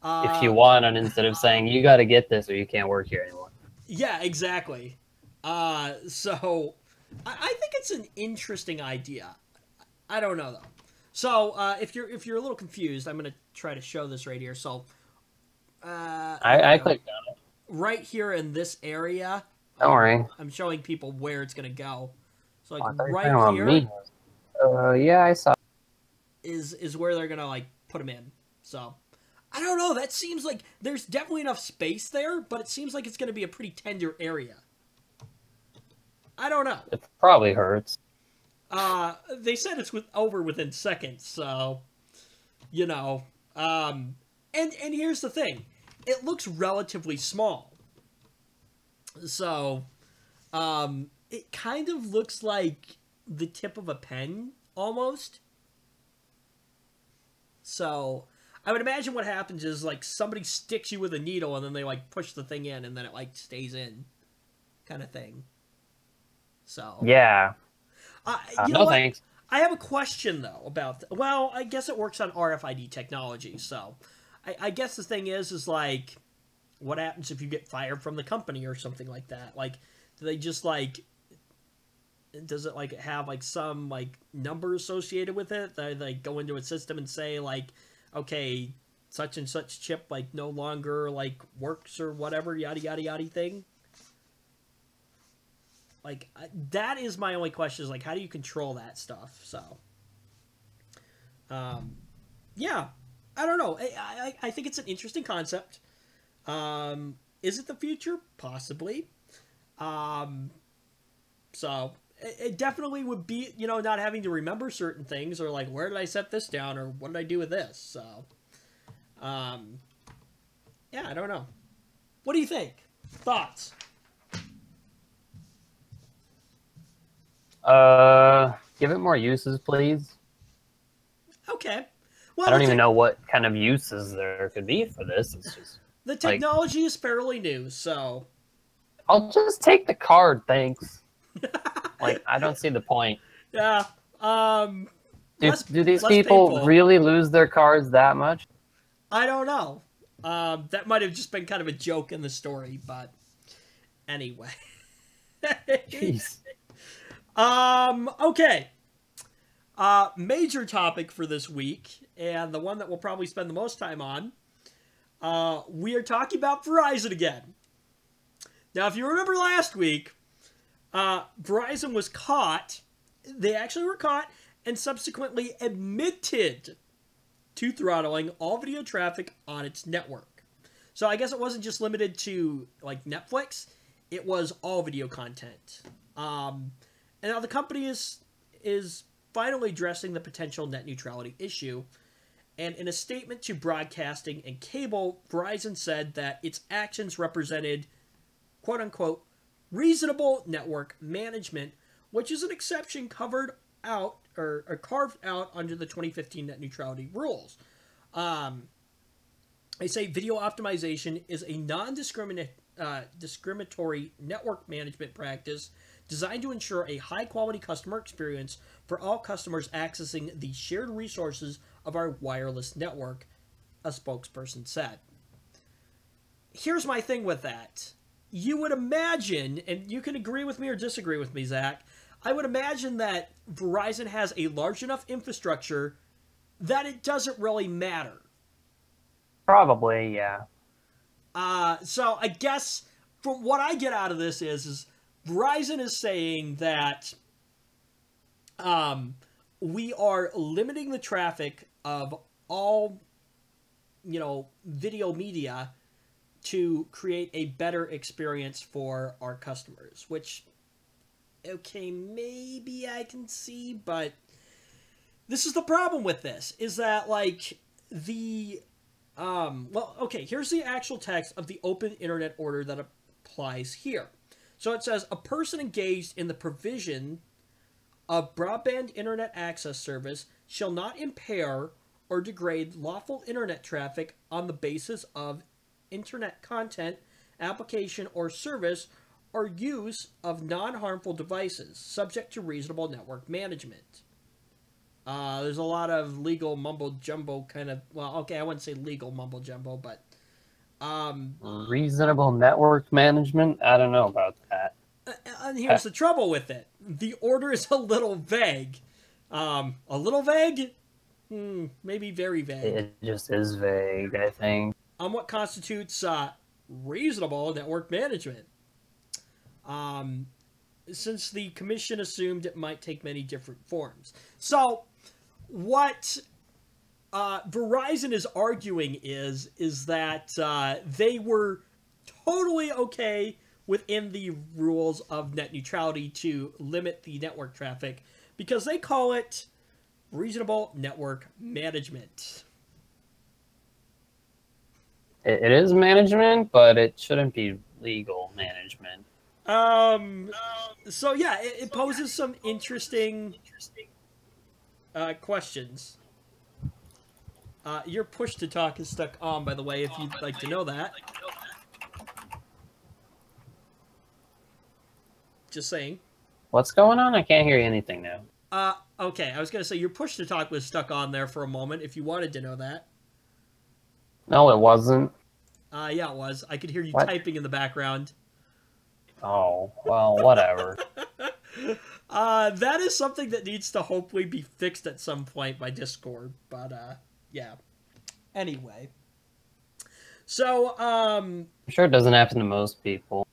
If you want, and instead of saying, you got to get this or you can't work here anymore. Yeah, exactly. So, I think it's an interesting idea. I don't know, though. So, if you're a little confused, I'm going to try to show this right here. So, I clicked on it. Right here in this area. Don't worry. I'm showing people where it's going to go. So, like, right here. Yeah, I saw. Is where they're going to, like, put them in. So, I don't know. That seems like there's definitely enough space there, but it seems like it's going to be a pretty tender area. I don't know. It probably hurts. They said it's over within seconds, so you know. And here's the thing, it looks relatively small. So, it kind of looks like the tip of a pen almost. So, I would imagine what happens is like somebody sticks you with a needle and then they like push the thing in and then it like stays in, kind of thing. So Yeah. you know no what? thanks. I have a question though about. Well, I guess it works on RFID technology. So I guess the thing is like, what happens if you get fired from the company or something like that? Like, do they just like? Does it like have like some like number associated with it? They go into a system and say like, okay, such and such chip like no longer like works or whatever, yada yada yada thing. Like, that is my only question, is like, how do you control that stuff? So yeah, I don't know. I think it's an interesting concept. Is it the future? Possibly. So it definitely would be, you know, not having to remember certain things, or like, where did I set this down, or what did I do with this? So yeah, I don't know. What do you think? Thoughts? Give it more uses, please. Okay. Well, I don't even know what kind of uses there could be for this. It's just the technology is fairly new, so I'll just take the card, thanks. Like, I don't see the point. yeah. Do these less people painful. really lose their cards that much? I don't know. That might have just been kind of a joke in the story, but anyway. Jeez. Okay. Major topic for this week, and the one that we'll probably spend the most time on. We are talking about Verizon again. Now, if you remember last week, Verizon was caught. They actually were caught and subsequently admitted to throttling all video traffic on its network. So I guess it wasn't just limited to like Netflix. It was all video content. And now the company is finally addressing the potential net neutrality issue. And in a statement to broadcasting and cable, Verizon said that its actions represented, quote unquote, reasonable network management, which is an exception covered out or carved out under the 2015 net neutrality rules. They say video optimization is a non-discriminatory network management practice designed to ensure a high-quality customer experience for all customers accessing the shared resources of our wireless network, a spokesperson said. Here's my thing with that. You would imagine, and you can agree with me or disagree with me, Zach, I would imagine that Verizon has a large enough infrastructure that it doesn't really matter. Probably, yeah. So I guess from what I get out of this is Verizon is saying that we are limiting the traffic of all, you know, video media to create a better experience for our customers, which, okay, maybe I can see, but this is the problem with this, is that, like, the, well, okay, here's the actual text of the Open Internet Order that applies here. So it says, a person engaged in the provision of broadband internet access service shall not impair or degrade lawful internet traffic on the basis of internet content, application, or service, or use of non-harmful devices, subject to reasonable network management. There's a lot of legal mumbo-jumbo kind of... Well, okay, I wouldn't say legal mumbo-jumbo, but... reasonable network management? I don't know about that. And here's the trouble with it. The order is a little vague. A little vague? Maybe very vague. It just is vague, I think. On what constitutes reasonable network management. Since the commission assumed it might take many different forms. So, what Verizon is arguing is that they were totally okay within the rules of net neutrality to limit the network traffic because they call it reasonable network management. It is management, but it shouldn't be legal management. So yeah, it poses some interesting questions. Your push to talk is stuck on, by the way, if you'd like to know that. Just saying. What's going on? I can't hear anything now. Okay, I was gonna say your push to talk was stuck on there for a moment, if you wanted to know that. No, it wasn't. Yeah, it was. I could hear you What? typing in the background. Oh, well, whatever. That is something that needs to hopefully be fixed at some point by Discord, but, yeah. Anyway. So, I'm sure it doesn't happen to most people.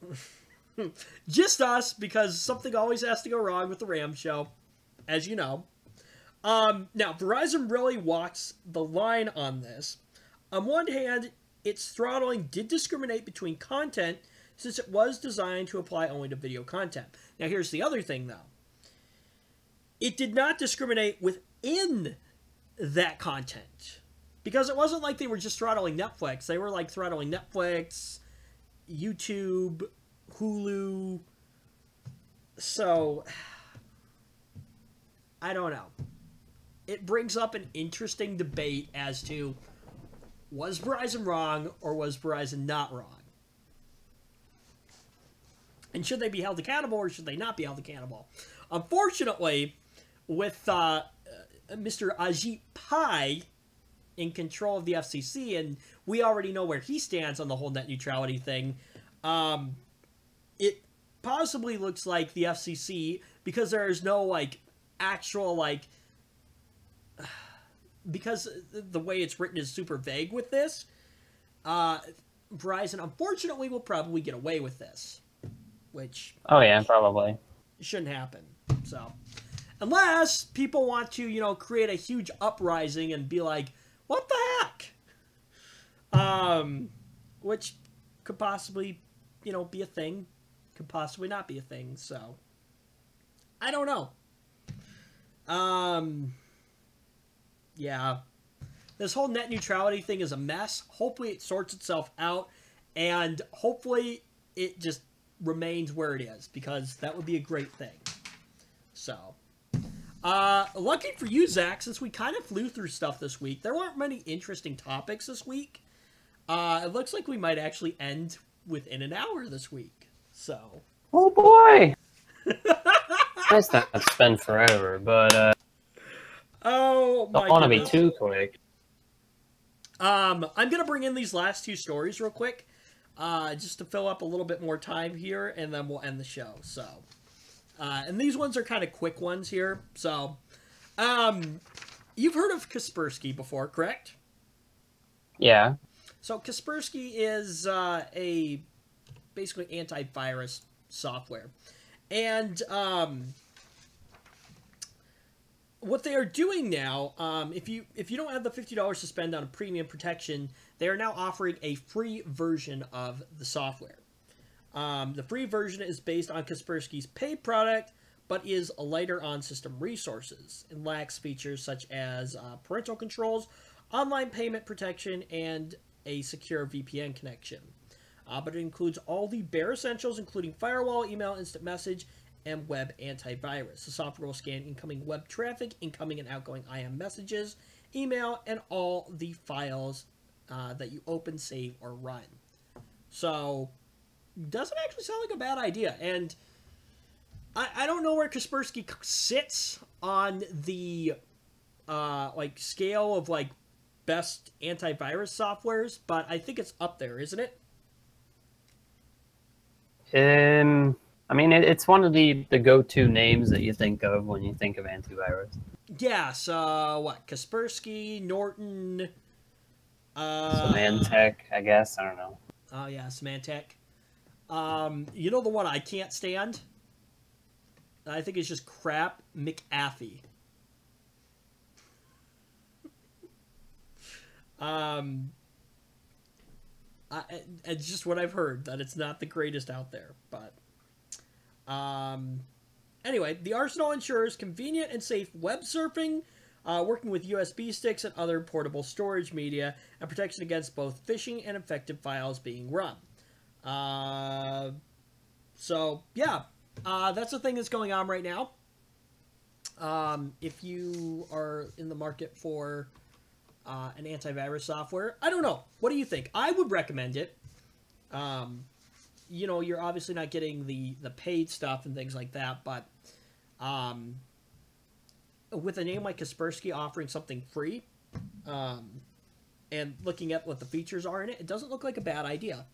just us, because something always has to go wrong with the Ram show, as you know. Now, Verizon really walks the line on this. On one hand, its throttling did discriminate between content since it was designed to apply only to video content. Now, here's the other thing, though. It did not discriminate within that content. Because it wasn't like they were just throttling Netflix. They were, like, throttling Netflix, YouTube, Hulu. So, I don't know. It brings up an interesting debate as to, was Verizon wrong or was Verizon not wrong? And should they be held accountable or should they not be held accountable? Unfortunately, with Mr. Ajit Pai in control of the FCC, and we already know where he stands on the whole net neutrality thing, it possibly looks like the FCC, because there is no, like, actual, like, because the way it's written is super vague with this, Verizon, unfortunately, will probably get away with this. Which... Oh, yeah, probably. Shouldn't happen. So, unless people want to, you know, create a huge uprising and be like, what the heck? Which could possibly, you know, be a thing. Could possibly not be a thing, so... I don't know. Yeah. This whole net neutrality thing is a mess. Hopefully it sorts itself out, and hopefully it just remains where it is, because that would be a great thing. So, lucky for you, Zach, since we kind of flew through stuff this week, there weren't many interesting topics this week. It looks like we might actually end within an hour this week. So. Oh boy! Nice not to spend forever, but oh my don't want to be goodness. too quick. I'm gonna bring in these last two stories real quick, just to fill up a little bit more time here, and then we'll end the show. So, and these ones are kind of quick ones here. So, you've heard of Kaspersky before, correct? Yeah. So Kaspersky is a basically antivirus software, and what they are doing now, if you don't have the $50 to spend on a premium protection, they are now offering a free version of the software. The free version is based on Kaspersky's paid product, but is lighter on system resources and lacks features such as parental controls, online payment protection, and a secure VPN connection. But it includes all the bare essentials, including firewall, email, instant message, and web antivirus. The software will scan incoming web traffic, incoming and outgoing IM messages, email, and all the files that you open, save, or run. So, doesn't actually sound like a bad idea. And I don't know where Kaspersky sits on the like scale of like best antivirus softwares, but I think it's up there, isn't it? I mean, it's one of the go-to names that you think of when you think of antivirus. Yeah, so what? Kaspersky, Norton, Symantec, I guess. I don't know. Oh yeah, Symantec. You know the one I can't stand? I think it's just crap McAfee. It's just what I've heard, that it's not the greatest out there. But anyway, the Arsenal ensures convenient and safe web surfing, working with USB sticks and other portable storage media, and protection against both phishing and infected files being run. So, yeah, that's the thing that's going on right now. If you are in the market for an antivirus software, I don't know. What do you think? I would recommend it. You know, you're obviously not getting the paid stuff and things like that, but with a name like Kaspersky offering something free, and looking at what the features are in it, it doesn't look like a bad idea.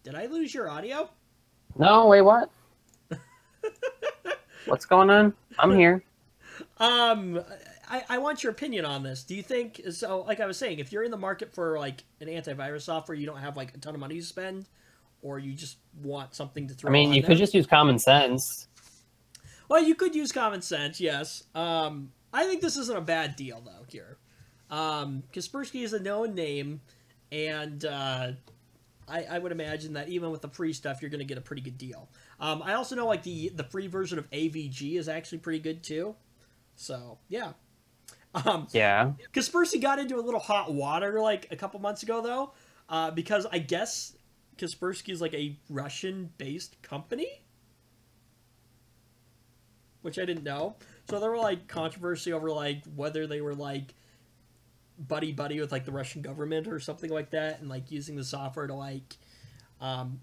Did I lose your audio? No, wait, what? What's going on? I'm here. I want your opinion on this. Do you think, so like I was saying, if you're in the market for like an antivirus software, you don't have like a ton of money to spend, or you just want something to throw I mean, on you there? could just use common sense. Well, you could use common sense, yes. I think this isn't a bad deal, though, here. Kaspersky is a known name, and I would imagine that even with the free stuff, you're going to get a pretty good deal. I also know like the free version of AVG is actually pretty good, too. So, yeah. Yeah. Kaspersky got into a little hot water like a couple months ago, though, because I guess Kaspersky is like a Russian-based company, which I didn't know. So there were like controversy over like whether they were like buddy with like the Russian government or something like that, and like using the software to like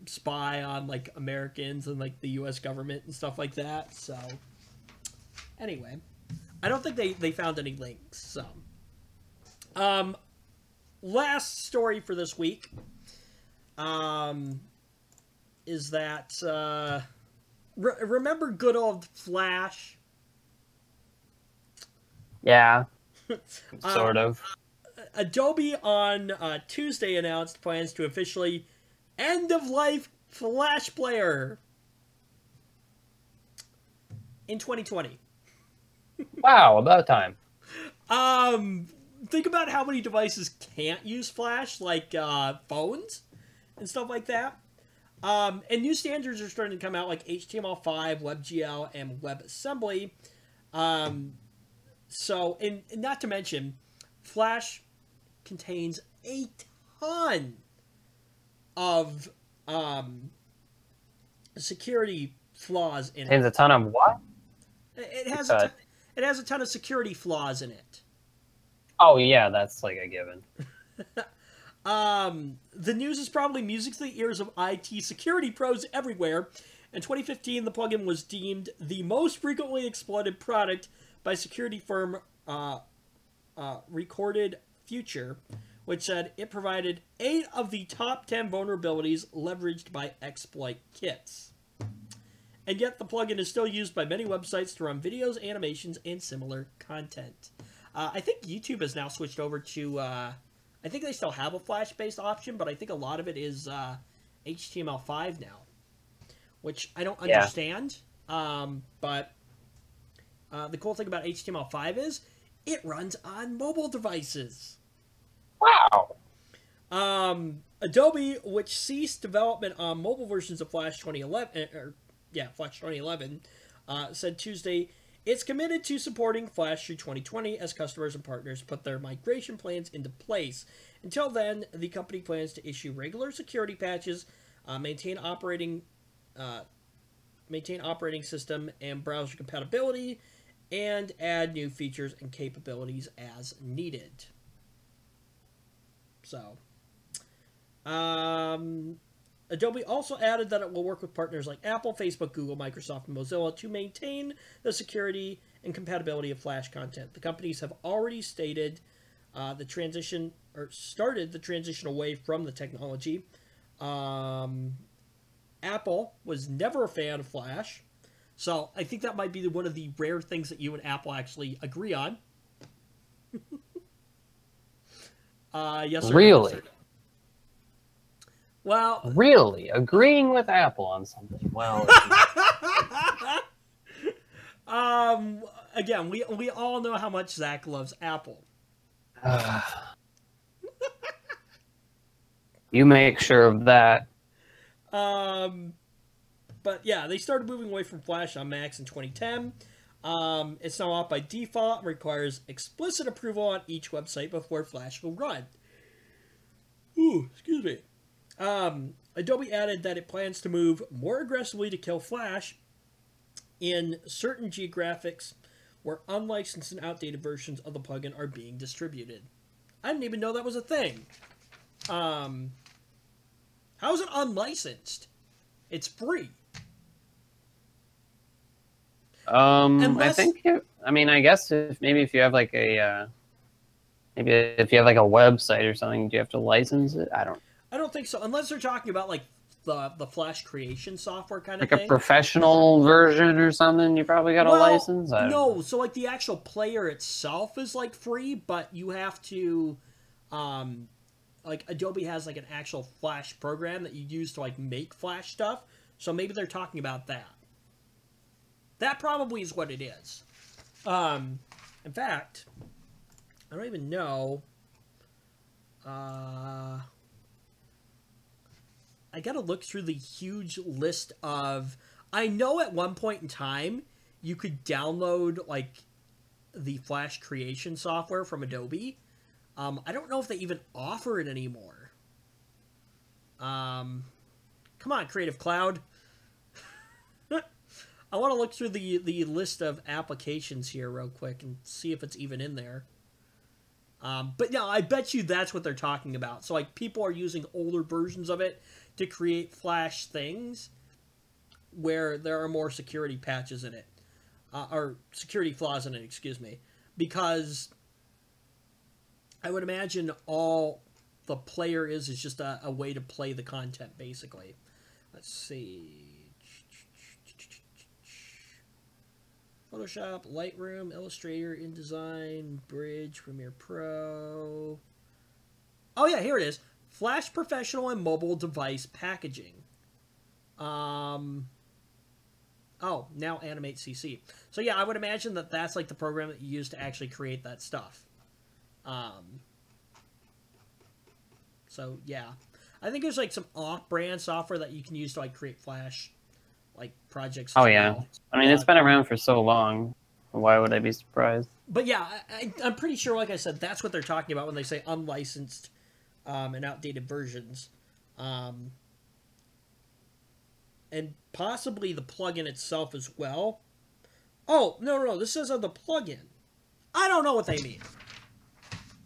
spy on like Americans and like the U.S. government and stuff like that. So anyway, I don't think they found any links. So last story for this week is that remember good old Flash? Yeah. Sort of. Adobe on Tuesday announced plans to officially end-of-life Flash Player in 2020. Wow, about time. Think about how many devices can't use Flash, like phones and stuff like that. And new standards are starting to come out, like HTML5, WebGL, and WebAssembly. So, and not to mention, Flash contains a ton of security flaws in it. Contains a ton of what? It has a ton of security flaws in it. Oh yeah, that's like a given. The news is probably music to the ears of IT security pros everywhere. In 2015, the plugin was deemed the most frequently exploited product by security firm Recorded Future, which said it provided 8 of the top 10 vulnerabilities leveraged by exploit kits. And yet the plugin is still used by many websites to run videos, animations, and similar content. I think YouTube has now switched over to... I think they still have a Flash-based option, but I think a lot of it is HTML5 now, which I don't understand. But the cool thing about HTML5 is it runs on mobile devices. Wow. Adobe, which ceased development on mobile versions of Flash 2011, said Tuesday it's committed to supporting Flash through 2020 as customers and partners put their migration plans into place. Until then, the company plans to issue regular security patches, maintain operating system and browser compatibility, and add new features and capabilities as needed. So, Adobe also added that it will work with partners like Apple, Facebook, Google, Microsoft, and Mozilla to maintain the security and compatibility of Flash content. The companies have already started the transition away from the technology. Apple was never a fan of Flash, so I think that might be one of the rare things that you and Apple actually agree on. Yes, sir. Really? Well, really agreeing with Apple on something. Well, Again, we all know how much Zach loves Apple. You make sure of that. But yeah, they started moving away from Flash on Macs in 2010. It's now off by default and requires explicit approval on each website before Flash will run. Ooh, excuse me. Adobe added that it plans to move more aggressively to kill Flash in certain geographics where unlicensed and outdated versions of the plugin are being distributed. I didn't even know that was a thing. How is it unlicensed? It's free. I think. I guess if you have like a maybe if you have like a website or something, do you have to license it? I don't think so, unless they're talking about like the Flash creation software kind of like thing. A professional version or something. You probably got a license. No, so like the actual player itself is like free, but you have to, like Adobe has like an actual Flash program that you use to like make Flash stuff. So maybe they're talking about that. That probably is what it is. In fact, I don't even know. I gotta look through the huge list of... I know at one point in time, you could download, like, the Flash creation software from Adobe. I don't know if they even offer it anymore. Come on, Creative Cloud. I want to look through the list of applications here real quick and see if it's even in there. But no, I bet you that's what they're talking about. So, like, people are using older versions of it to create Flash things where there are more security patches in it. Or security flaws in it, excuse me. Because I would imagine all the player is just a way to play the content, basically. Let's see. Photoshop, Lightroom, Illustrator, InDesign, Bridge, Premiere Pro. Oh yeah, here it is. Flash Professional and Mobile Device Packaging. Oh, now Animate CC. So yeah, I would imagine that that's like the program that you use to actually create that stuff. So yeah, I think there's like some off-brand software that you can use to like create Flash like projects. Oh yeah, I mean it's been around for so long. Why would I be surprised? But yeah, I'm pretty sure, like I said, that's what they're talking about when they say unlicensed and outdated versions. And possibly the plugin itself as well. Oh, no, this says on the plugin. I don't know what they mean.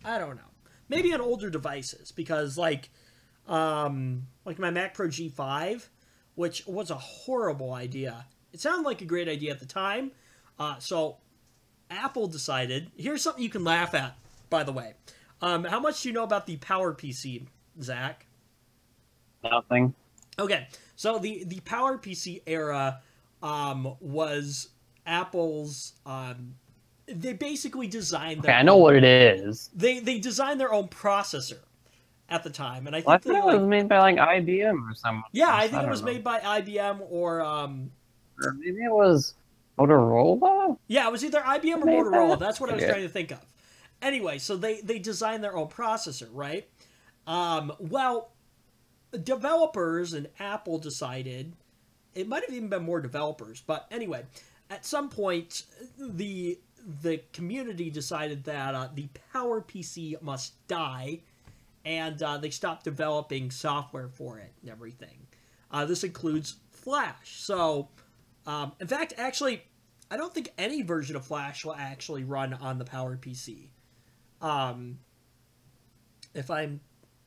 I don't know. Maybe on older devices, because like my Mac Pro G5, which was a horrible idea. It sounded like a great idea at the time. So Apple decided... Here's something you can laugh at, by the way. How much do you know about the PowerPC, Zach? Nothing. Okay, so the PowerPC era was Apple's... they basically designed... Okay, I know what it is. They designed their own processor at the time, and I thought think it was made by like IBM or something. Yeah, I think it was made by IBM or maybe it was Motorola. Yeah, it was either IBM or Motorola. That's what I was trying to think of. Anyway, so they designed their own processor, right? Well, developers and Apple decided, it might have even been more developers, but anyway, at some point the community decided that the PowerPC must die. And they stopped developing software for it and everything. This includes Flash. So, in fact, actually, I don't think any version of Flash will actually run on the PowerPC. If I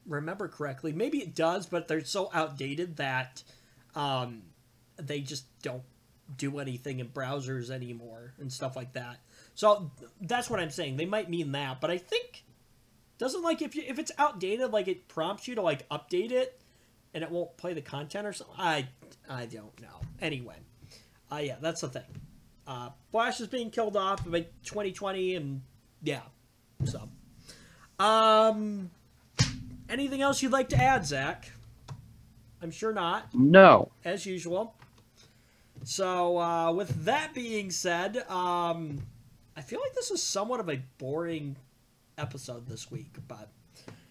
remember correctly. Maybe it does, but they're so outdated that they just don't do anything in browsers anymore and stuff like that. So that's what I'm saying. They might mean that, but I think... Doesn't, like, if it's outdated, like, it prompts you to, like, update it, and it won't play the content or something? I don't know. Anyway. Yeah, that's the thing. Flash is being killed off by 2020, and, yeah. So. Anything else you'd like to add, Zach? I'm sure not. No. As usual. So, with that being said, I feel like this is somewhat of a boring episode this week, but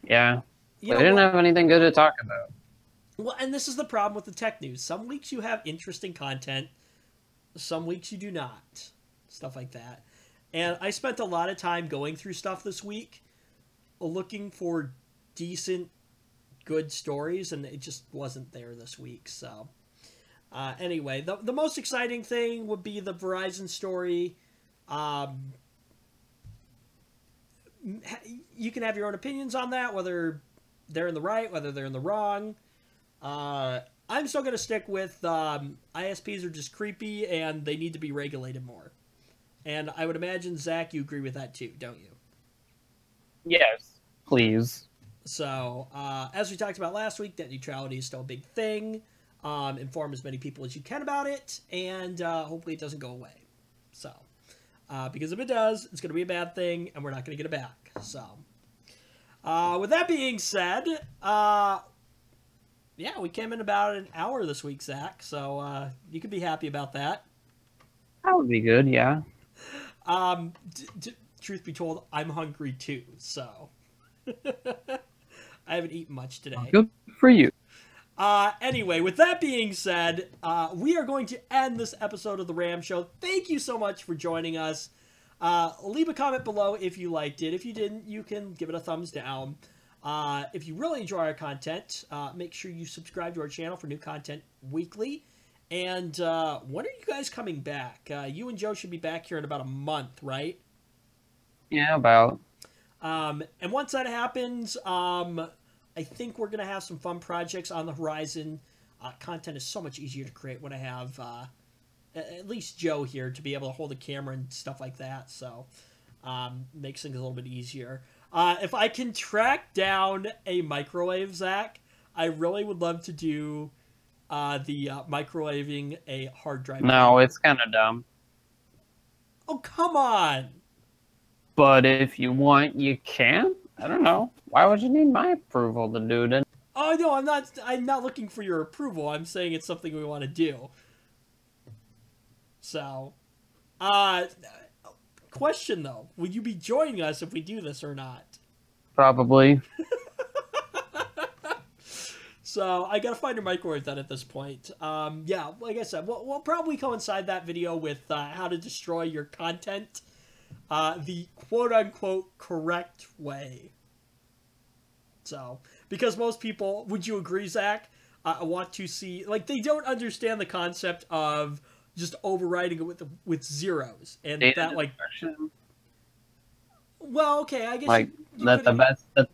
Yeah. you We know didn't what? have anything good to talk about. Well, and this is the problem with the tech news. Some weeks you have interesting content, some weeks you do not. Stuff like that. And I spent a lot of time going through stuff this week, looking for decent, good stories, and it just wasn't there this week. So, anyway, the most exciting thing would be the Verizon story. You can have your own opinions on that, whether they're in the right, whether they're in the wrong. I'm still going to stick with ISPs are just creepy and they need to be regulated more. And I would imagine, Zach, you agree with that too, don't you? Yes, please. So, as we talked about last week, net neutrality is still a big thing. Inform as many people as you can about it, and hopefully it doesn't go away. So, because if it does, it's going to be a bad thing, and we're not going to get it back. So, with that being said, yeah, we came in about an hour this week, Zach, so you can be happy about that. That would be good, yeah. Truth be told, I'm hungry too, so I haven't eaten much today. Good for you. Anyway, with that being said, we are going to end this episode of The Ram Show. Thank you so much for joining us. Leave a comment below if you liked it. If you didn't, you can give it a thumbs down. If you really enjoy our content, make sure you subscribe to our channel for new content weekly. And when are you guys coming back? You and Joe should be back here in about a month, right? Yeah, about. And once that happens, I think we're going to have some fun projects on the horizon. Content is so much easier to create when I have at least Joe here to be able to hold a camera and stuff like that. So makes things a little bit easier. If I can track down a microwave, Zach, I really would love to do the microwaving a hard drive. No, it's kind of dumb. Oh, come on. But if you want, you can. I don't know. Why would you need my approval to do it? Oh no, I'm not looking for your approval. I'm saying it's something we want to do. So, question though, would you be joining us if we do this or not? Probably. So I gotta find a microwave then at this point. Yeah, like I said, we'll probably coincide that video with how to destroy your content the quote-unquote correct way. So, because most people, would you agree, Zach, want to see, like, they don't understand the concept of just overriding it with zeros. And Data that, like, destruction. well, okay, I guess Like, that's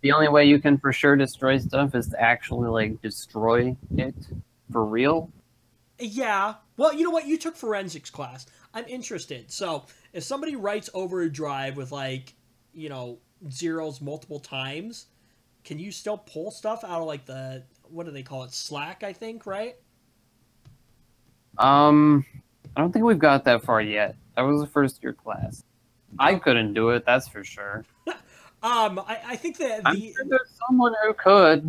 the only way you can for sure destroy stuff is to actually, like, destroy it for real. Yeah. Well, you know what? You took forensics class. I'm interested. So, if somebody writes over a drive with, like, you know, zeros multiple times, can you still pull stuff out of, like, the, what do they call it? Slack, I think, right? I don't think we've got that far yet. That was a first-year class. I couldn't do it, that's for sure. I think that I'm sure there's someone who could.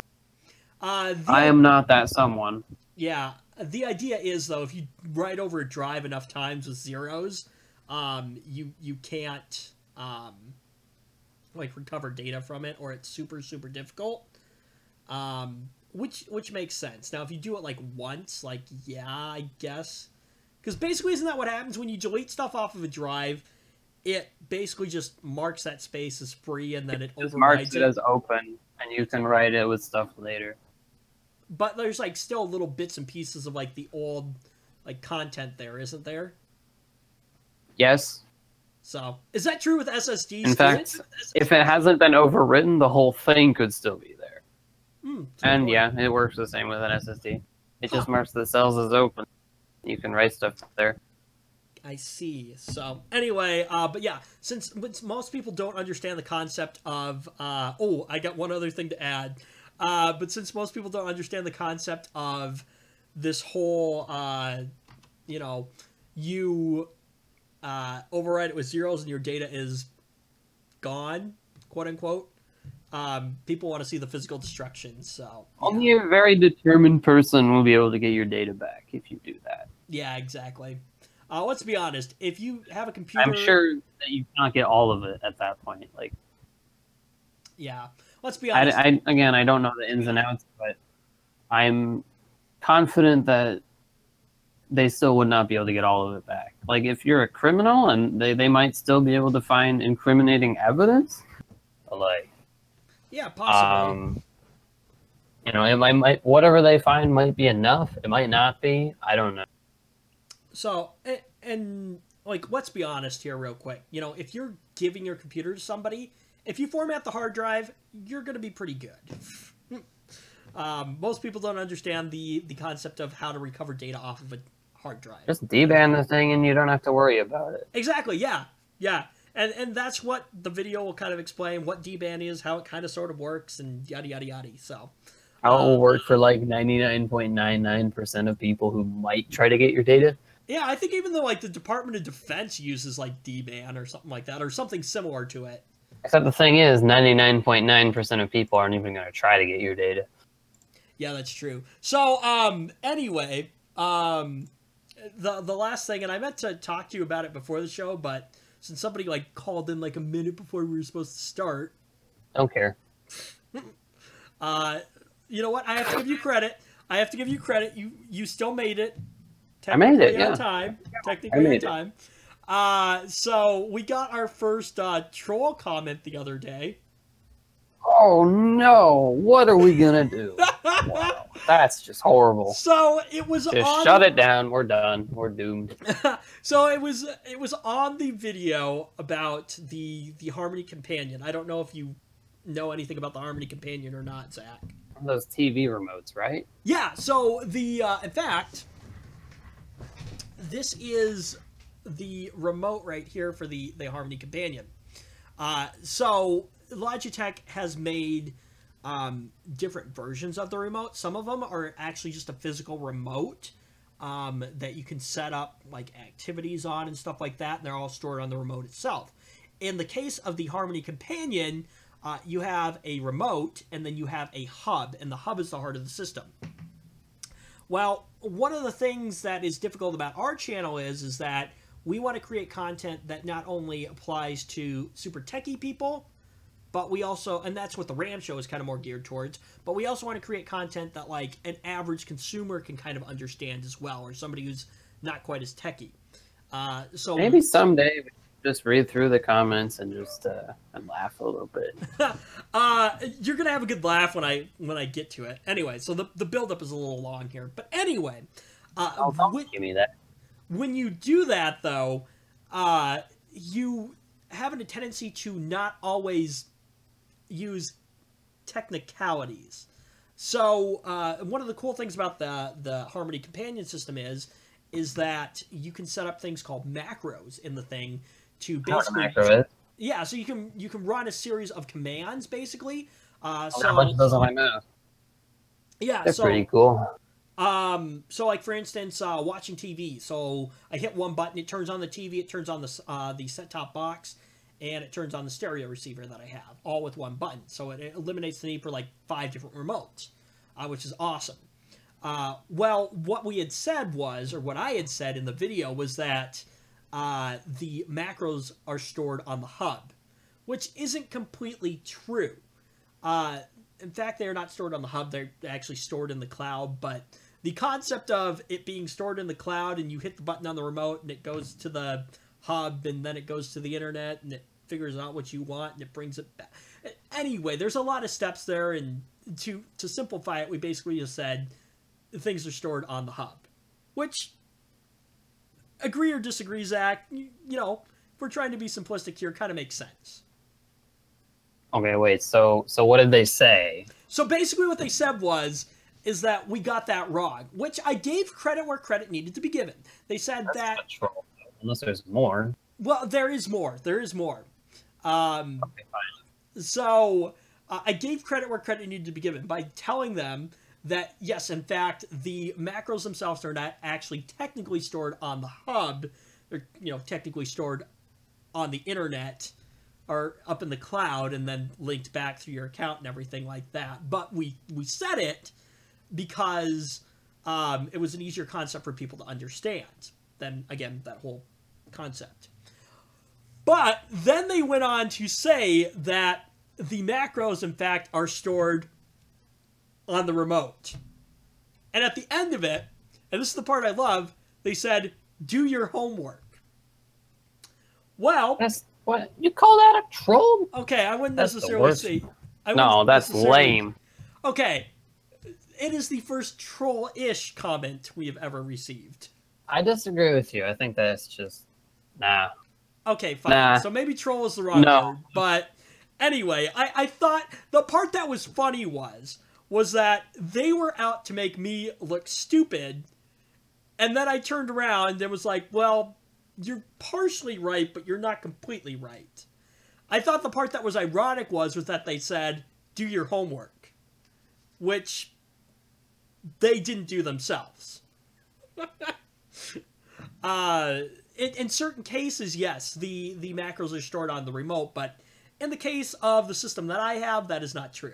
I am not that someone. Yeah. The idea is, though, if you write over a drive enough times with zeros, you can't like recover data from it, or it's super difficult. Which makes sense. Now, if you do it like once, like, yeah, I guess, because basically, isn't that what happens when you delete stuff off of a drive? It basically just marks that space as free, and then it Just overrides marks it as open, and you can write it with stuff later. But there's, like, still little bits and pieces of, like, the old, like, content there, isn't there? Yes. So, is that true with SSDs? In fact, if it hasn't been overwritten, the whole thing could still be there. And yeah, it works the same with an SSD. It just marks the cells as open. You can write stuff there. I see. So, anyway, but yeah, since most people don't understand the concept of, oh, I got one other thing to add. But since most people don't understand the concept of this whole, you know, you override it with zeros and your data is gone, quote unquote, people want to see the physical destruction. So yeah. Only a very determined person will be able to get your data back if you do that. Yeah, exactly. Let's be honest. If you have a computer, I'm sure that you cannot get all of it at that point. Like, yeah. Let's be honest. again, I don't know the ins and outs, but I'm confident that they still would not be able to get all of it back. Like, if you're a criminal, and they might still be able to find incriminating evidence, but like, Yeah, possibly. you know, it might whatever they find might be enough. It might not be. I don't know. So, and like, let's be honest here, real quick. You know, if you're giving your computer to somebody, if you format the hard drive, you're going to be pretty good. Most people don't understand the concept of how to recover data off of a hard drive. Just deban the thing, and you don't have to worry about it. Exactly. Yeah. Yeah. And that's what the video will kind of explain, what deban is, how it kind of sort of works, and yada yada yada. So. How it will work for like 99.99% of people who might try to get your data. Yeah, I think even though like the Department of Defense uses like DBAN or something like that, or something similar to it. Except the thing is, 99.9% of people aren't even going to try to get your data. Yeah, that's true. So, anyway, the last thing, and I meant to talk to you about it before the show, but since somebody like called in like a minute before we were supposed to start, Don't care. You know what? I have to give you credit. I have to give you credit. You still made it. I made it, On yeah. time. Technically on time. So we got our first troll comment the other day. Oh no! What are we gonna do? Wow, that's just horrible. So it was just shut it down. We're done. We're doomed. So it was on the video about the Harmony Companion. I don't know if you know anything about the Harmony Companion or not, Zach. Those TV remotes, right? Yeah. So in fact, this is the remote right here for the Harmony Companion. So Logitech has made different versions of the remote. Some of them are actually just a physical remote that you can set up like activities on and stuff like that, and they're all stored on the remote itself. In the case of the Harmony Companion, you have a remote, and then you have a hub, and the hub is the heart of the system. Well, one of the things that is difficult about our channel is that we want to create content that not only applies to super techie people, but we also, and that's what the RAM show is kind of more geared towards, but we also want to create content that like an average consumer can kind of understand as well, or somebody who's not quite as techie. So maybe someday we just read through the comments and just and laugh a little bit. You're gonna have a good laugh when I get to it. Anyway, so the build up is a little long here, but anyway, give me that. When you do that though, you have a tendency to not always use technicalities. So one of the cool things about the Harmony Companion system is that you can set up things called macros in the thing to basically yeah, so you can run a series of commands basically. So a bunch of those on my mouse. Yeah, they're pretty cool. So like for instance, watching TV. So I hit one button, it turns on the TV, it turns on the set-top box, and it turns on the stereo receiver that I have, all with one button. So it eliminates the need for like 5 different remotes, which is awesome. Well, what we had said was, or what I had said in the video was that the macros are stored on the hub, which isn't completely true. In fact, they're not stored on the hub, they're actually stored in the cloud, but the concept of it being stored in the cloud and you hit the button on the remote and it goes to the hub and then it goes to the internet and it figures out what you want and it brings it back. Anyway, there's a lot of steps there, and to simplify it, we basically just said things are stored on the hub, which, agree or disagree, Zach, you know, if we're trying to be simplistic here, kind of makes sense. Okay, wait, so what did they say? So basically what they said is that we got that wrong, which I gave credit where credit needed to be given. They said That's not troll, unless there's more. Well, there is more. There is more. Okay, fine. So I gave credit where credit needed to be given by telling them that, yes, in fact, the macros themselves are not actually technically stored on the hub. They're, you know, technically stored on the internet or up in the cloud and then linked back through your account and everything like that. But we said it because It was an easier concept for people to understand than, again, that whole concept. But then they went on to say that the macros, in fact, are stored on the remote. And at the end of it, and this is the part I love, they said, do your homework. Well... What? You call that a troll? Okay, I wouldn't That's necessarily say... No, that's lame. Okay, it is the first troll-ish comment we have ever received. I disagree with you. I think that's just... Nah. Okay, fine. Nah. So maybe troll is the wrong word. But anyway, I thought the part that was funny was that they were out to make me look stupid, and then I turned around and was like, well, you're partially right, but you're not completely right. I thought the part that was ironic was that they said, do your homework, which they didn't do themselves. In certain cases, yes, the macros are stored on the remote, but in the case of the system that I have, that is not true.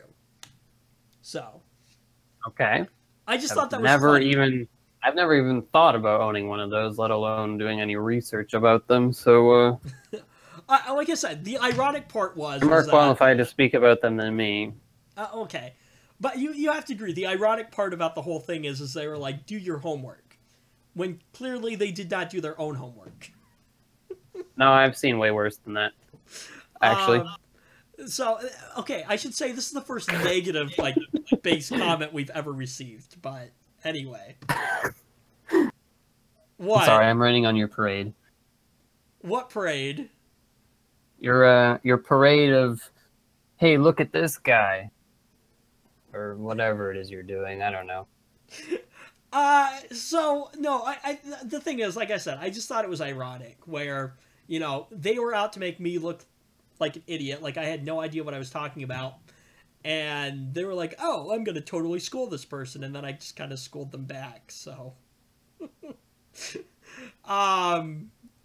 So, okay. I just thought that was funny. I've never even thought about owning one of those, let alone doing any research about them. So, like I said, the ironic part was... You're more qualified to speak about them than me. Okay. But you have to agree, the ironic part about the whole thing is they were like, do your homework. When clearly they did not do their own homework. No, I've seen way worse than that, actually. So, okay, I should say this is the first negative, base comment we've ever received, but anyway. What? Sorry, I'm raining on your parade. What parade? Your parade of, hey, look at this guy. Or whatever it is you're doing, I don't know. So, no, the thing is, like I said, I just thought it was ironic, where, they were out to make me look like an idiot, like I had no idea what I was talking about, and they were like, oh, I'm gonna totally school this person, and then I just kind of schooled them back, so...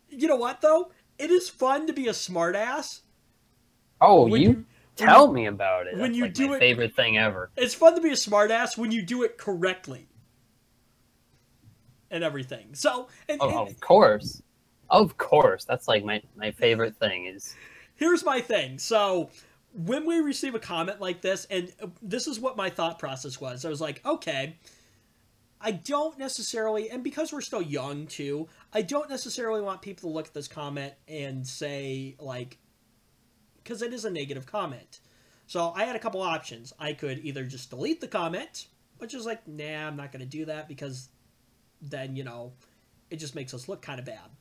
You know what, though? It is fun to be a smartass. Oh, tell me about it. When That's my favorite thing ever. It's fun to be a smartass when you do it correctly. And everything. So... of course. Of course. That's like my favorite thing is... Here's my thing. So, when we receive a comment like this, and this is what my thought process was. I was like, okay, I don't necessarily, and because we're still young too, I don't necessarily want people to look at this comment and say, because it is a negative comment. So, I had a couple options. I could either just delete the comment, which is like, nah, I'm not going to do that because then, it just makes us look kind of bad.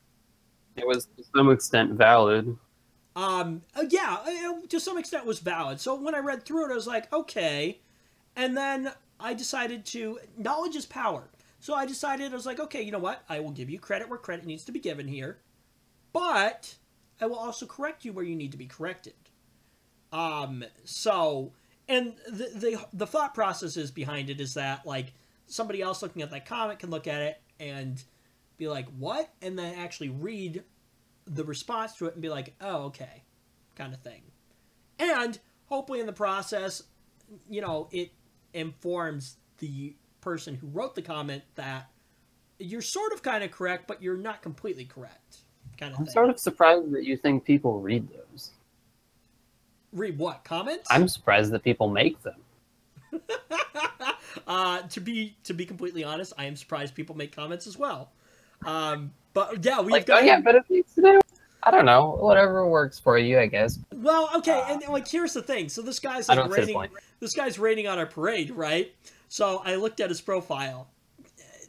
It was to some extent valid. Yeah, to some extent it was valid. So when I read through it, I was like, okay. And then I decided knowledge is power. So I was like, okay, you know what? I will give you credit where credit needs to be given here. But I will also correct you where you need to be corrected. So, and the thought processes behind it is that, somebody else looking at that comment can look at it and be like, what? And then actually read the response to it and be like, oh, okay, kind of thing. And hopefully in the process, it informs the person who wrote the comment that you're sort of kind of correct, but you're not completely correct, kind of thing. I'm sort of surprised that you think people read those. Read what? Comments? I'm surprised that people make them. To be completely honest, I am surprised people make comments as well. But yeah, we've got... Oh yeah, but if it's, I don't know, whatever works for you, I guess. Well, okay, and here's the thing. So this guy's rating on our parade, right? So I looked at his profile.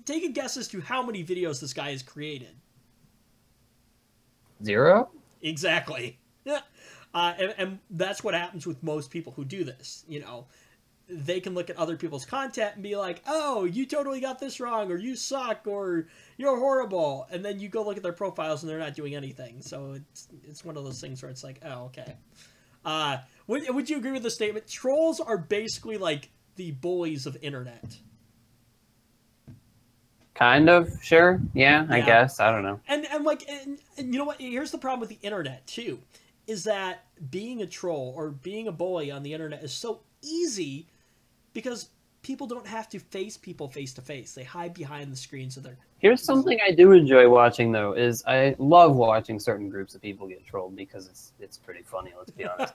Take a guess as to how many videos this guy has created. 0? Exactly. And that's what happens with most people who do this, They can look at other people's content and be like, oh, you totally got this wrong, or you suck, or you're horrible. And then you go look at their profiles and they're not doing anything. So it's one of those things where it's like, oh, okay. Would you agree with the statement? Trolls are basically like the bullies of internet. Kind of, sure. Yeah, I guess. I don't know. And you know what? Here's the problem with the internet, too, is that being a troll or being a bully on the internet is so easy because people don't have to face people face to face. They hide behind the screens of their. Here's something I do enjoy watching, though, is I love watching certain groups of people get trolled because it's pretty funny, let's be honest.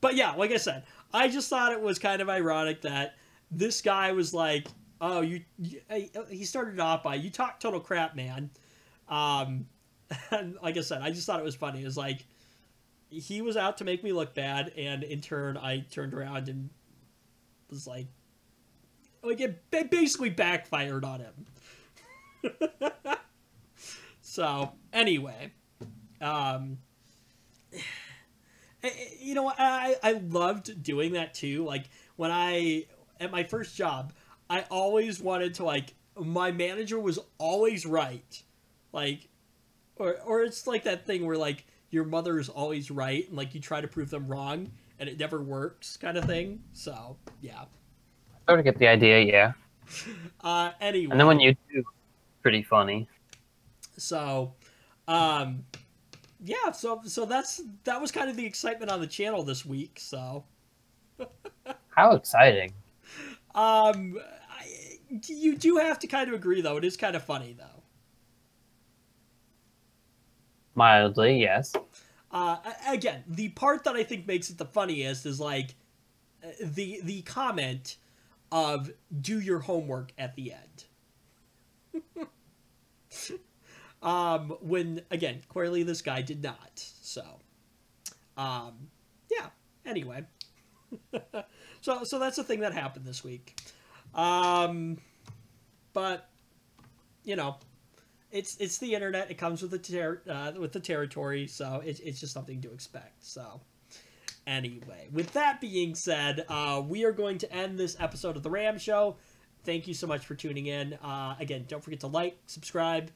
But yeah, like I said, I just thought it was kind of ironic that this guy was like, oh, he started off by, you talk total crap, man. And like I said, I just thought it was funny. It was like, he was out to make me look bad, and in turn, I turned around and was like it basically backfired on him. So anyway, you know, I loved doing that too. Like when at my first job, I always wanted to, like, my manager was always right, like, or it's like that thing where, like, your mother is always right, and, like, you try to prove them wrong, and it never works, kind of thing. So, yeah. I sort of get the idea, yeah. Anyway. And then when you do, pretty funny. So, yeah, so that was kind of the excitement on the channel this week, so. How exciting. You do have to kind of agree, though. It is kind of funny, though. Mildly, yes. Again, the part that I think makes it the funniest is, like, the comment of "do your homework" at the end. When, again, clearly this guy did not. So, yeah. Anyway, so that's the thing that happened this week. But you know. It's the internet. It comes with the territory, so it's just something to expect. So, anyway, with that being said, we are going to end this episode of The Ram Show. Thank you so much for tuning in. Again, don't forget to like, subscribe,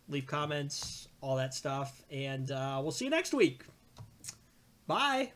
leave comments, all that stuff, and we'll see you next week. Bye!